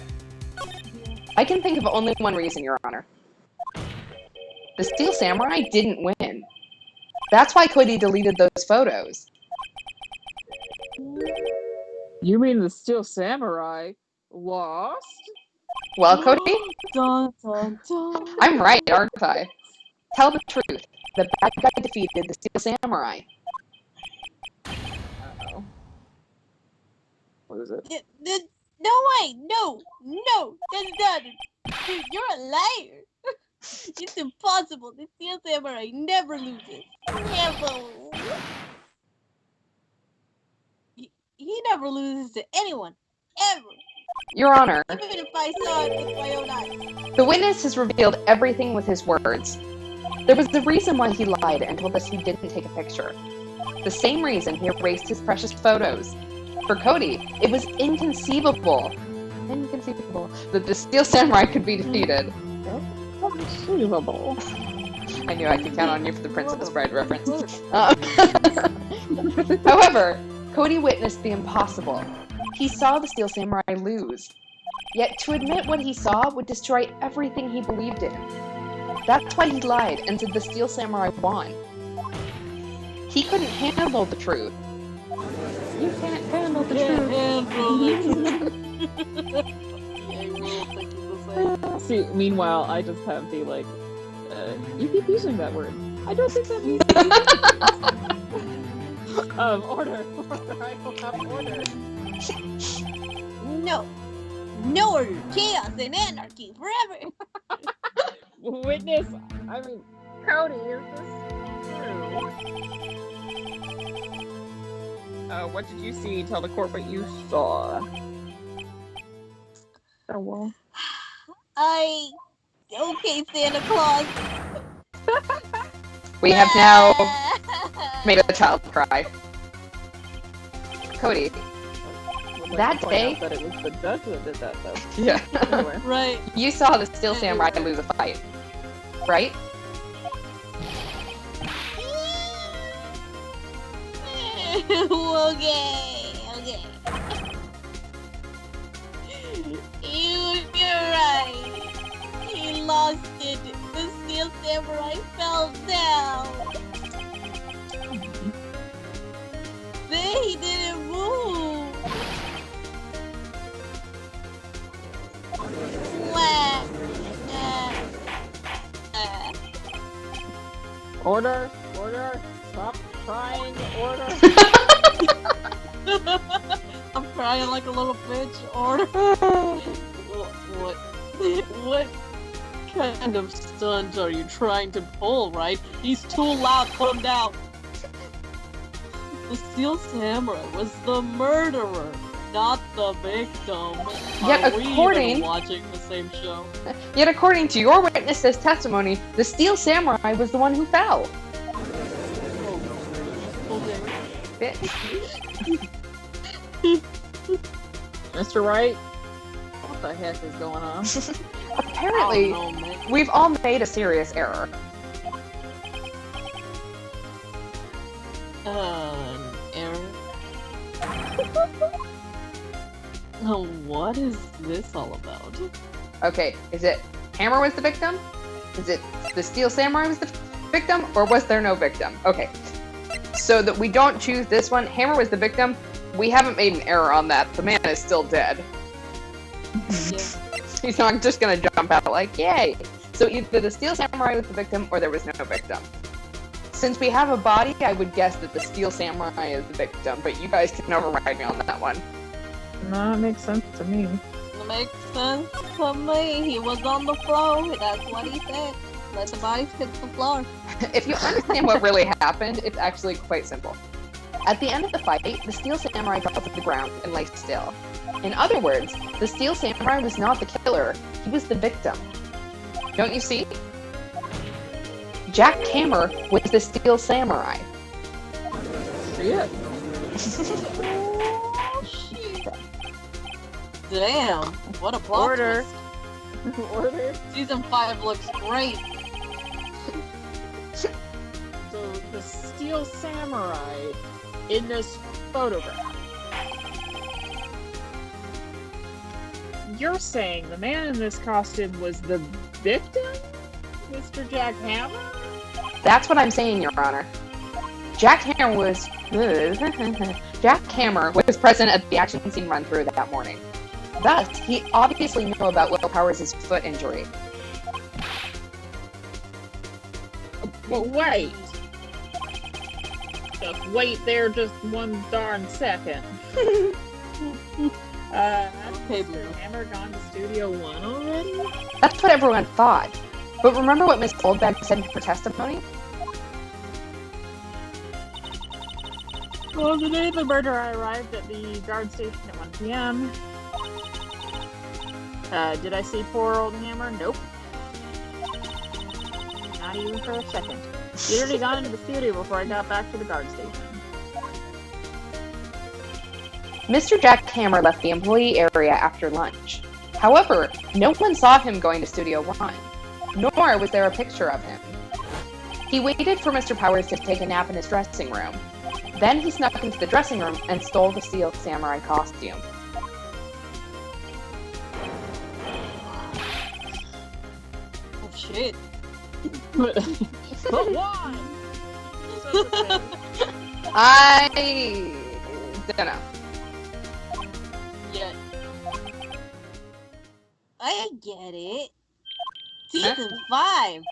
I can think of only one reason, Your Honor. The Steel Samurai didn't win. That's why Cody deleted those photos. You mean the Steel Samurai lost? Well, Cody, Dun, dun, dun. I'm right, aren't I? Tell the truth. The bad guy defeated the Steel Samurai. Uh-oh. What is it? No way! No! That's not it! Dude, you're a liar! It's impossible! The Steel Samurai never loses! Never! He never loses to anyone! Ever! Your Honor, Even if I saw it with my own eyes! the witness has revealed everything with his words. There was the reason why he lied and told us he didn't take a picture. The same reason he erased his precious photos. For Cody, it was inconceivable that the Steel Samurai could be defeated. Unbelievable. I knew I could count on you for the Princess Bride reference. However, Cody witnessed the impossible. He saw the Steel Samurai lose. Yet to admit what he saw would destroy everything he believed in. That's why he lied and said the Steel Samurai won. He couldn't handle the truth. You can't handle the truth. See, meanwhile, I just have the, like, you keep using that word. I don't think that means order. I don't have order. No order! Chaos and anarchy forever! Witness, I mean, Cody, is this true? What did you see? Tell the court what you saw. Oh, well. Okay, Santa Claus. We have now made a child cry. Cody, Would like that to point day- out that it was the judge that did that, though. yeah, Anyway. Right. you saw the Steel Samurai lose a fight, right? Okay. You're right. He lost it. The Steel Samurai fell down. Then he didn't move. Wah. Order! Stop crying! Order! I'm crying like a little bitch. Order. What kind of stunt are you trying to pull, right? He's too loud, put him down! The Steel Samurai was the murderer, not the victim. Yet Are we according- even watching the same show? Yet according to your witness's testimony, the Steel Samurai was the one who fell. Okay. Mr. Wright? What the heck is going on? Apparently, I don't know, man. we've all made a serious error. Aaron. Oh, what is this all about? Okay, is it Hammer was the victim? Is it the Steel Samurai was the victim? Or was there no victim? Okay, so that we don't choose this one, Hammer was the victim. We haven't made an error on that. The man is still dead. Yeah. He's not just gonna jump out like, yay! So either the Steel Samurai was the victim, or there was no victim. Since we have a body, I would guess that the Steel Samurai is the victim, but you guys can override me on that one. No, it makes sense to me. It makes sense to me. He was on the floor. That's what he said. Let the bodies hit the floor. If you understand what really happened, it's actually quite simple. At the end of the fight, the Steel Samurai fell to the ground and lay still. In other words, the Steel Samurai was not the killer, he was the victim. Don't you see? Jack Hammer was the Steel Samurai. Shit. Damn, what a plot Order. twist. Order. Season 5 looks great. So the Steel Samurai in this photograph. You're saying the man in this costume was the victim? Mr. Jack Hammer? That's what I'm saying, Your Honor. Jack Hammer was Jack Hammer was present at the action scene run through that morning. Thus, he obviously knew about Will Powers' foot injury. But wait. Just wait there just one darn second. Has Okay, Mr. Blue. Hammer gone to Studio One already? That's what everyone thought. But remember what Miss Oldbag said in her testimony? Well, the day of the murder, I arrived at the guard station at 1 p.m. Did I see poor old Hammer? Nope. Not even for a second. He'd already gone into the studio before I got back to the guard station. Mr. Jack Hammer left the employee area after lunch. However, no one saw him going to Studio One, nor was there a picture of him. He waited for Mr. Powers to take a nap in his dressing room. Then he snuck into the dressing room and stole the Steel Samurai costume. Oh shit. But why? I don't know. Yeah. I get it. Season 5.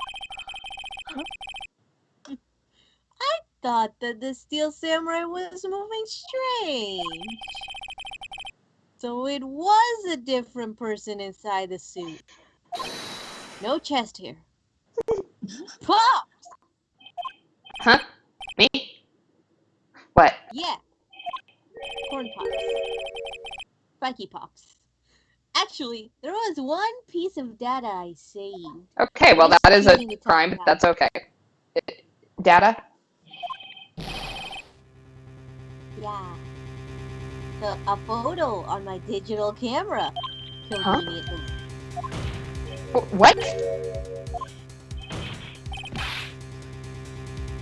I thought that the Steel Samurai was moving strange. So it was a different person inside the suit. No chest here. Pop! Huh? Me? What? Yeah. Corn pops. Spiky pops. Actually, there was one piece of data I saved. Okay, well that is a crime, but that's okay. Data? Yeah. A photo on my digital camera. Huh? Conveniently. What?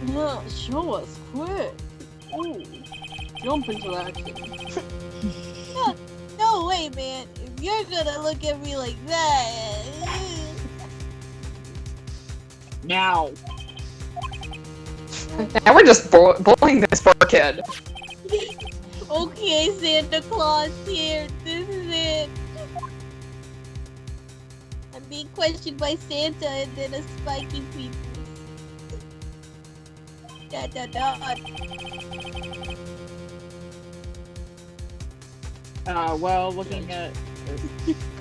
Yeah, show us, quick. Ooh, jump into action. No way, man. If you're gonna look at me like that. Now. Now we're just bullying this poor kid. Okay, Santa Claus here. This is it. I'm being questioned by Santa and then a spiky people. Dot dot dot.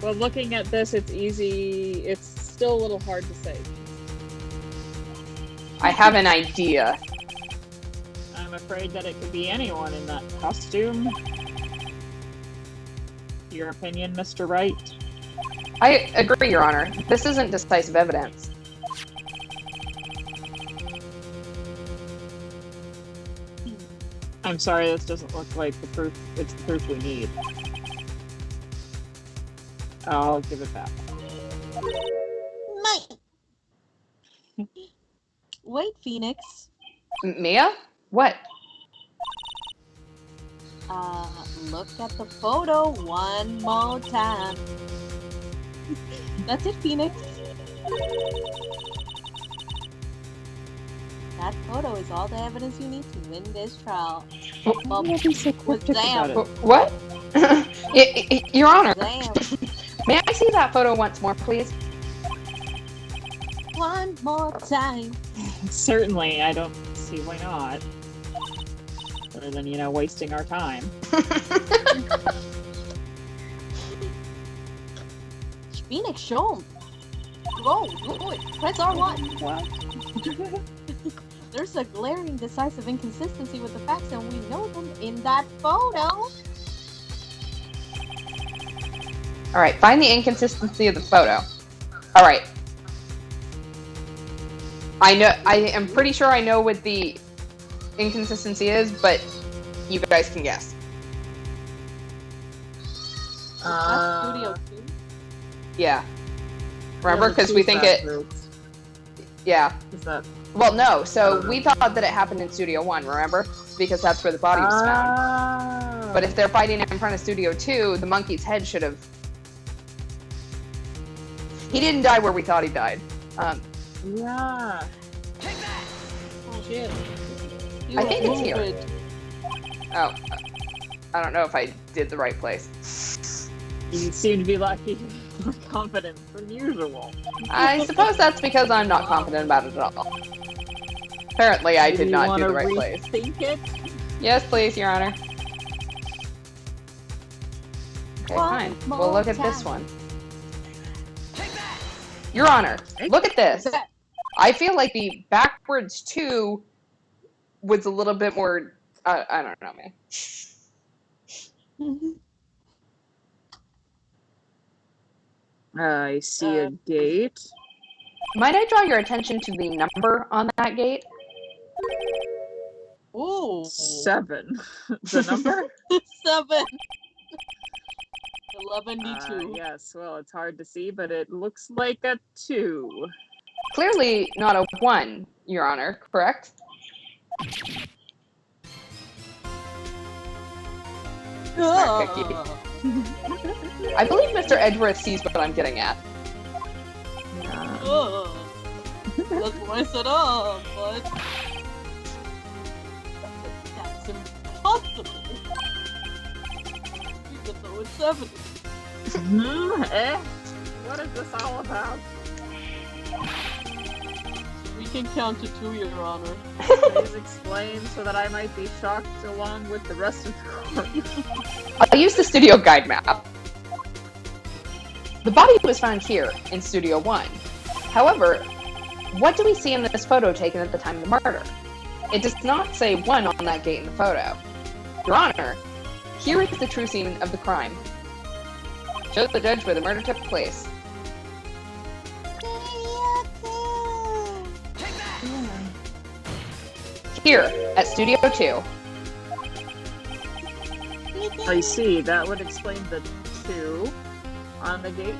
Looking at this, it's easy. It's still a little hard to say. I have an idea. I'm afraid that it could be anyone in that costume. Your opinion, Mr. Wright? I agree, Your Honor. This isn't decisive evidence. I'm sorry, this doesn't look like the proof. It's the proof we need. I'll give it back. Mike. Wait, Phoenix. Mia? What? Look at the photo one more time. That's it, Phoenix. That photo is all the evidence you need to win this trial. Why are you so cryptic about it? What? Your Honor, Damn. may I see that photo once more, please? One more time. Certainly, I don't see why not. Other than, wasting our time. Phoenix, show him. Go, do it. Press R1. What? There's a glaring, decisive inconsistency with the facts, and we know them in that photo. Alright, find the inconsistency of the photo. Alright. I am pretty sure I know what the inconsistency is, but you guys can guess. That's Studio 2. Yeah. Remember? Because we think it... Yeah. Is that... Well, no. So we thought that it happened in Studio 1, remember? Because that's where the body was found. But if they're fighting in front of Studio 2, the monkey's head should have... He didn't die where we thought he died. Yeah. Oh, shit. I think it's here. Oh. I don't know if I did the right place. You seem to be lucky. More confident than usual. I suppose that's because I'm not confident about it at all. Apparently, I did not do the right place. Think it? Yes, please, Your Honor. Okay, fine. We'll look at this one. Your Honor, look at this. I feel like the backwards 2 was a little bit more... I don't know, man. I see a gate. Might I draw your attention to the number on that gate? Ooh. 7. The number? 7. 11D2. Yes, well, it's hard to see, but it looks like a 2. Clearly not a 1, Your Honor, correct? I believe Mr. Edgeworth sees what I'm getting at. That's why I said but... That's impossible. Even though it's 70. What is this all about? We can count to 2, Your Honor. Please explain so that I might be shocked along with the rest of the court. I'll use the studio guide map. The body was found here, in Studio 1. However, what do we see in this photo taken at the time of the murder? It does not say 1 on that gate in the photo. Your Honor, here is the true scene of the crime. Show the judge where the murder took place. Here, at Studio 2. I see, that would explain the 2 on the gate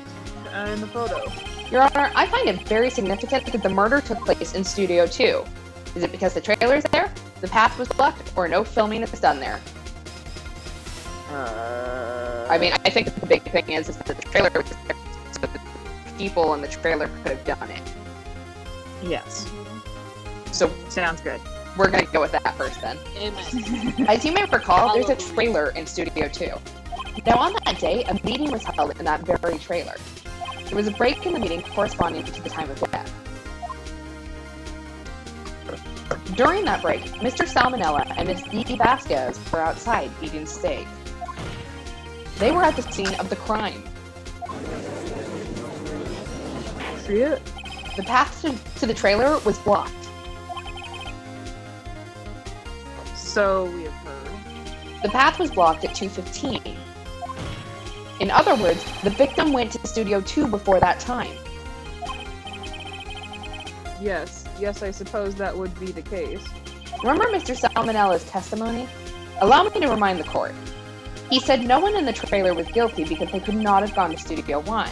in the photo. Your Honor, I find it very significant that the murder took place in Studio 2. Is it because the trailer is there, the path was blocked, or no filming is done there? I mean, I think the big thing is that the trailer was there, so the people in the trailer could have done it. Yes. So, sounds good. We're gonna go with that first then. Amen. As you may recall, there's a trailer in Studio 2. Now on that day, a meeting was held in that very trailer. There was a break in the meeting corresponding to the time of death. During that break, Mr. Salmonella and Miss Dee Vasquez were outside eating steak. They were at the scene of the crime. Shit. The path to the trailer was blocked. So we have heard. The path was blocked at 2:15. In other words, the victim went to Studio 2 before that time. Yes, I suppose that would be the case. Remember Mr. Salmonella's testimony? Allow me to remind the court. He said no one in the trailer was guilty because they could not have gone to Studio 1.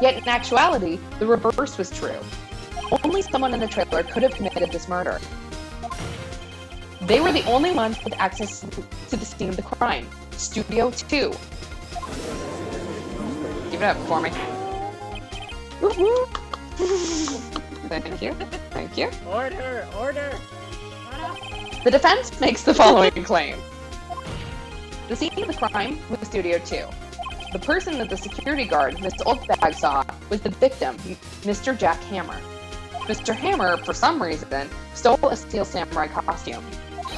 Yet in actuality, the reverse was true. Only someone in the trailer could have committed this murder. They were the only ones with access to the scene of the crime. Studio 2. Give it up for me. Thank you. Thank you. Order! Order! The defense makes the following claim. The scene of the crime was Studio 2. The person that the security guard, Miss Oldbag, saw was the victim, Mr. Jack Hammer. Mr. Hammer, for some reason, stole a steel samurai costume.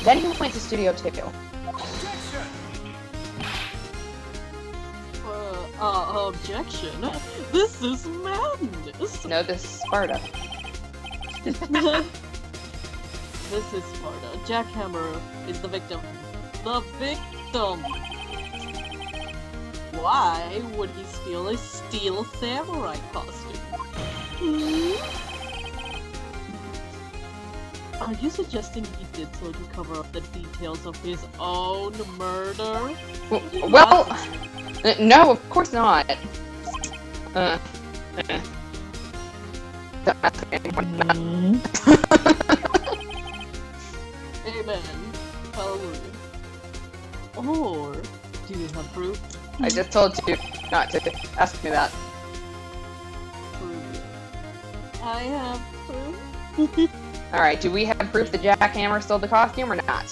Then he went to Studio 2. Objection. This is madness. No, this is Sparta. This is Sparta. Jack Hammer is the victim. The victim! Why would he steal a steel samurai costume? Are you suggesting he did so to cover up the details of his own murder? Well, no, of course not. Don't ask anyone that. Amen. Hallelujah. Or do you have proof? I just told you not to ask me that. Proof. I have proof. Alright, do we have proof that Jack Hammer stole the costume or not?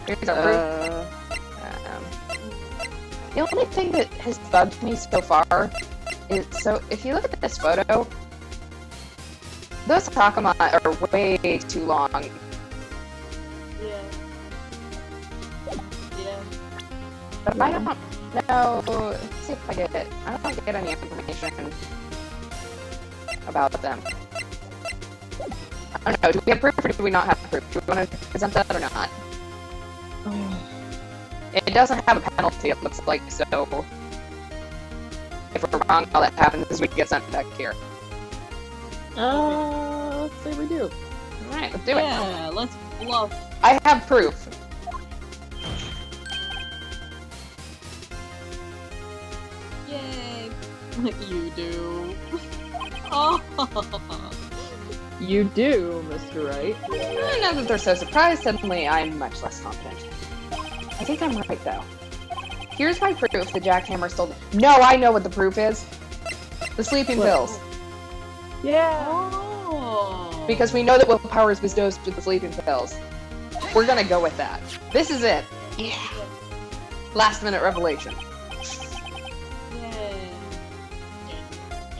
Here's our proof. The only thing that has bugged me so far is, so if you look at this photo, those Takama are way too long. Yeah. Yeah. But I don't know. Let's see if I get it. I don't get any information about them. I don't know. Do we have proof or do we not have proof? Do we want to present that or not? It doesn't have a penalty, it looks like, so if we're wrong, all that happens is we get sent back here. Let's say we do. Alright, let's do it. Yeah, let's bluff. I have proof. Yay. You do. Oh. You do, Mr. Wright. Now that they're so surprised, suddenly I'm much less confident. I think I'm right, though. Here's my proof that Jack Hammer stole the— No, I know what the proof is. The sleeping pills. Yeah. Oh. Because we know that Will Powers was dosed with the sleeping pills. We're gonna go with that. This is it. Yeah. Last minute revelation. Yay.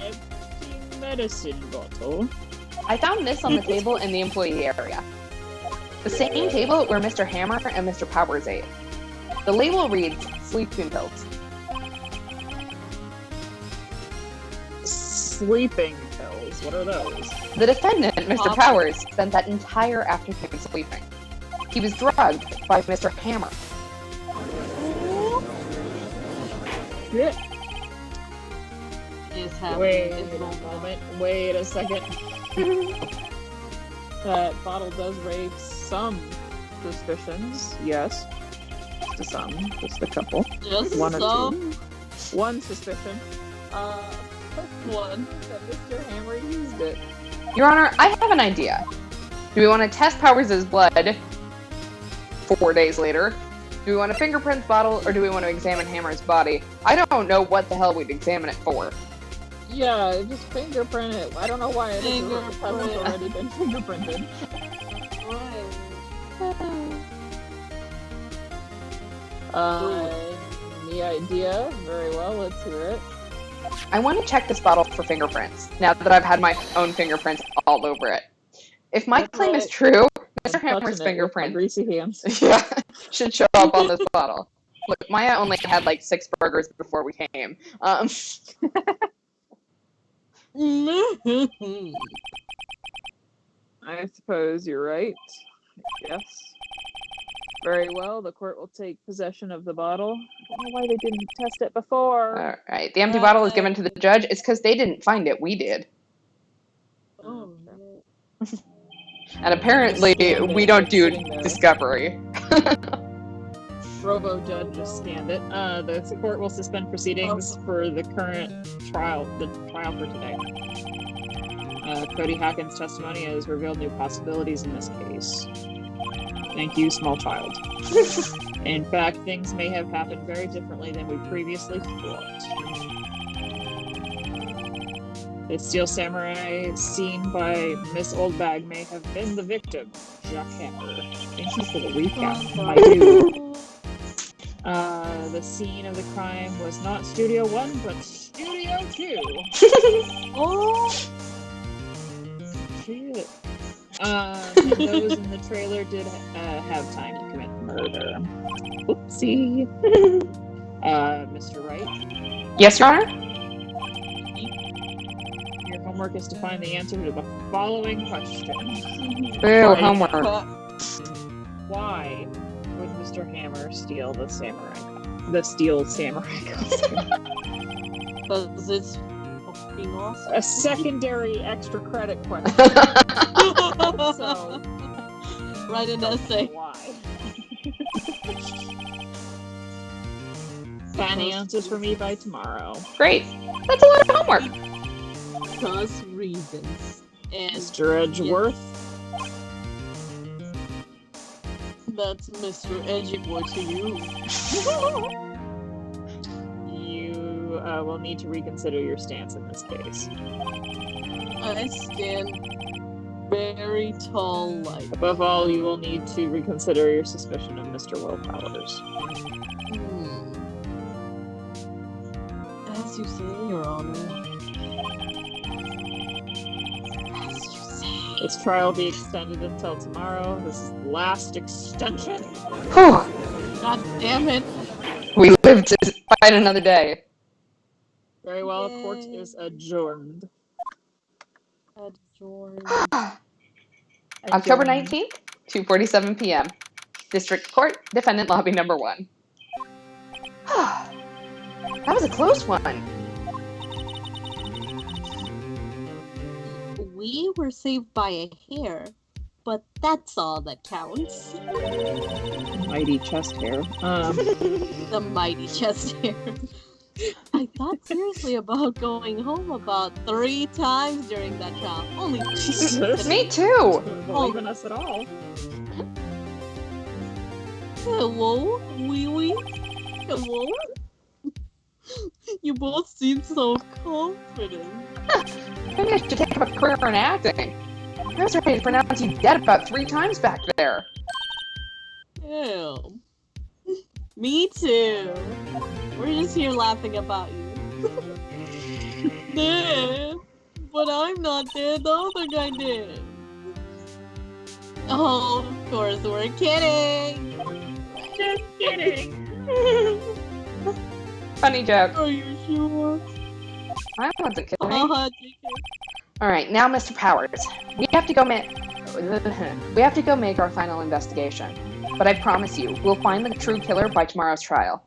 Empty medicine bottle. I found this on the table in the employee area. The same table where Mr. Hammer and Mr. Powers ate. The label reads sleeping pills. Sleeping pills. What are those? The defendant, Mr. Powers, spent that entire afternoon sleeping. He was drugged by Mr. Hammer. Yeah. Is happening. Wait Is a going on. moment. Wait a second. That bottle does raise some suspicions. Yes. Just some. Just a couple. Just One or some. One suspicion. One. That Mr. Hammer used it. Your Honor, I have an idea. Do we want to test Powers' blood 4 days later? Do we want to fingerprint the bottle, or do we want to examine Hammer's body? I don't know what the hell we'd examine it for. Yeah, just fingerprint it. I don't know why it is. It's Fingerprint. already been fingerprinted. The idea. Very well, let's hear it. I want to check this bottle for fingerprints, now that I've had my own fingerprints all over it. If my claim is true, Mr. Hammer's Touching it with my fingerprint greasy hands. yeah, should show up on this bottle. Look, Maya only had like 6 burgers before we came. I suppose you're right. Yes. Very well, the court will take possession of the bottle. I don't know why they didn't test it before. Alright, the empty bottle is given to the judge. It's because they didn't find it, we did. Oh, And apparently, we don't do discovery. Robo Judge just scanned it. The court will suspend proceedings for the current trial, the trial for today. Cody Hawkins' testimony has revealed new possibilities in this case. Thank you, small child. In fact, things may have happened very differently than we previously thought. The Steel Samurai seen by Miss Oldbag may have been the victim, Jack Hammer. Thank you for the recap, my dude. The scene of the crime was not Studio 1, but Studio 2. Oh, Shit. And those in the trailer did have time to commit murder. Oopsie. Mr. Wright, Yes, Your Honor? your homework is to find the answer to the following question. Ooh, Right. homework. Why would Mr. Hammer steal the steel samurai costume? Because it's fucking awesome. A secondary extra credit question. So, Write an essay. why? Find the answers for me by tomorrow. Great. That's a lot of homework. Because reasons. And Mr. Edgeworth, that's Mr. Edgeboy to you. you will need to reconsider your stance in this case. I stand very tall like. Above all, you will need to reconsider your suspicion of Mr. Willpowers. As you say, Your Honor. This trial will be extended until tomorrow. This is the last extension. Whew. God damn it. We live to fight another day. Very well, Yay. court is adjourned. Adjourned. October 19th, 2:47 p.m. District Court, Defendant Lobby Number 1. That was a close one. we were saved by a hair, but that's all that counts. Mighty chest hair. The mighty chest hair. I thought seriously about going home about 3 times during that trial. Only Jesus. Me too. Don't believe in us at all. Hello, wee wee. Hello. You both seem so confident. Maybe I should take up a career in acting. I was ready to pronounce you dead about 3 times back there. Damn. Me too. We're just here laughing about you. Dead. But I'm not dead, the other guy did. Oh, of course, we're kidding. Just kidding. Funny joke. Are you sure? I wasn't kidding. JK. All right, now, Mr. Powers, we have to go make our final investigation. But I promise you, we'll find the true killer by tomorrow's trial.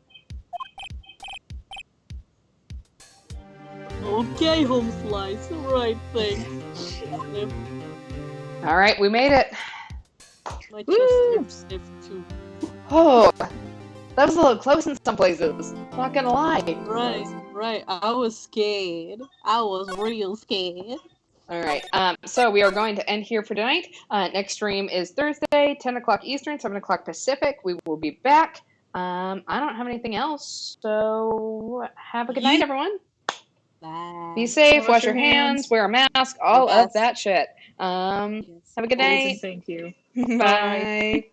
Okay, home slice. Right, thanks. Sniff. All right, we made it. My Woo! chest sniff too. Oh, that was a little close in some places. Not gonna lie. Right. I was scared. I was real scared. All right. So we are going to end here for tonight. Next stream is Thursday, 10 o'clock Eastern, 7 o'clock Pacific. We will be back. I don't have anything else, so have a good night, everyone. Bye. Be safe, wash your hands, wear a mask, all of Yes. that shit. Have a good Please and night. thank you. Bye.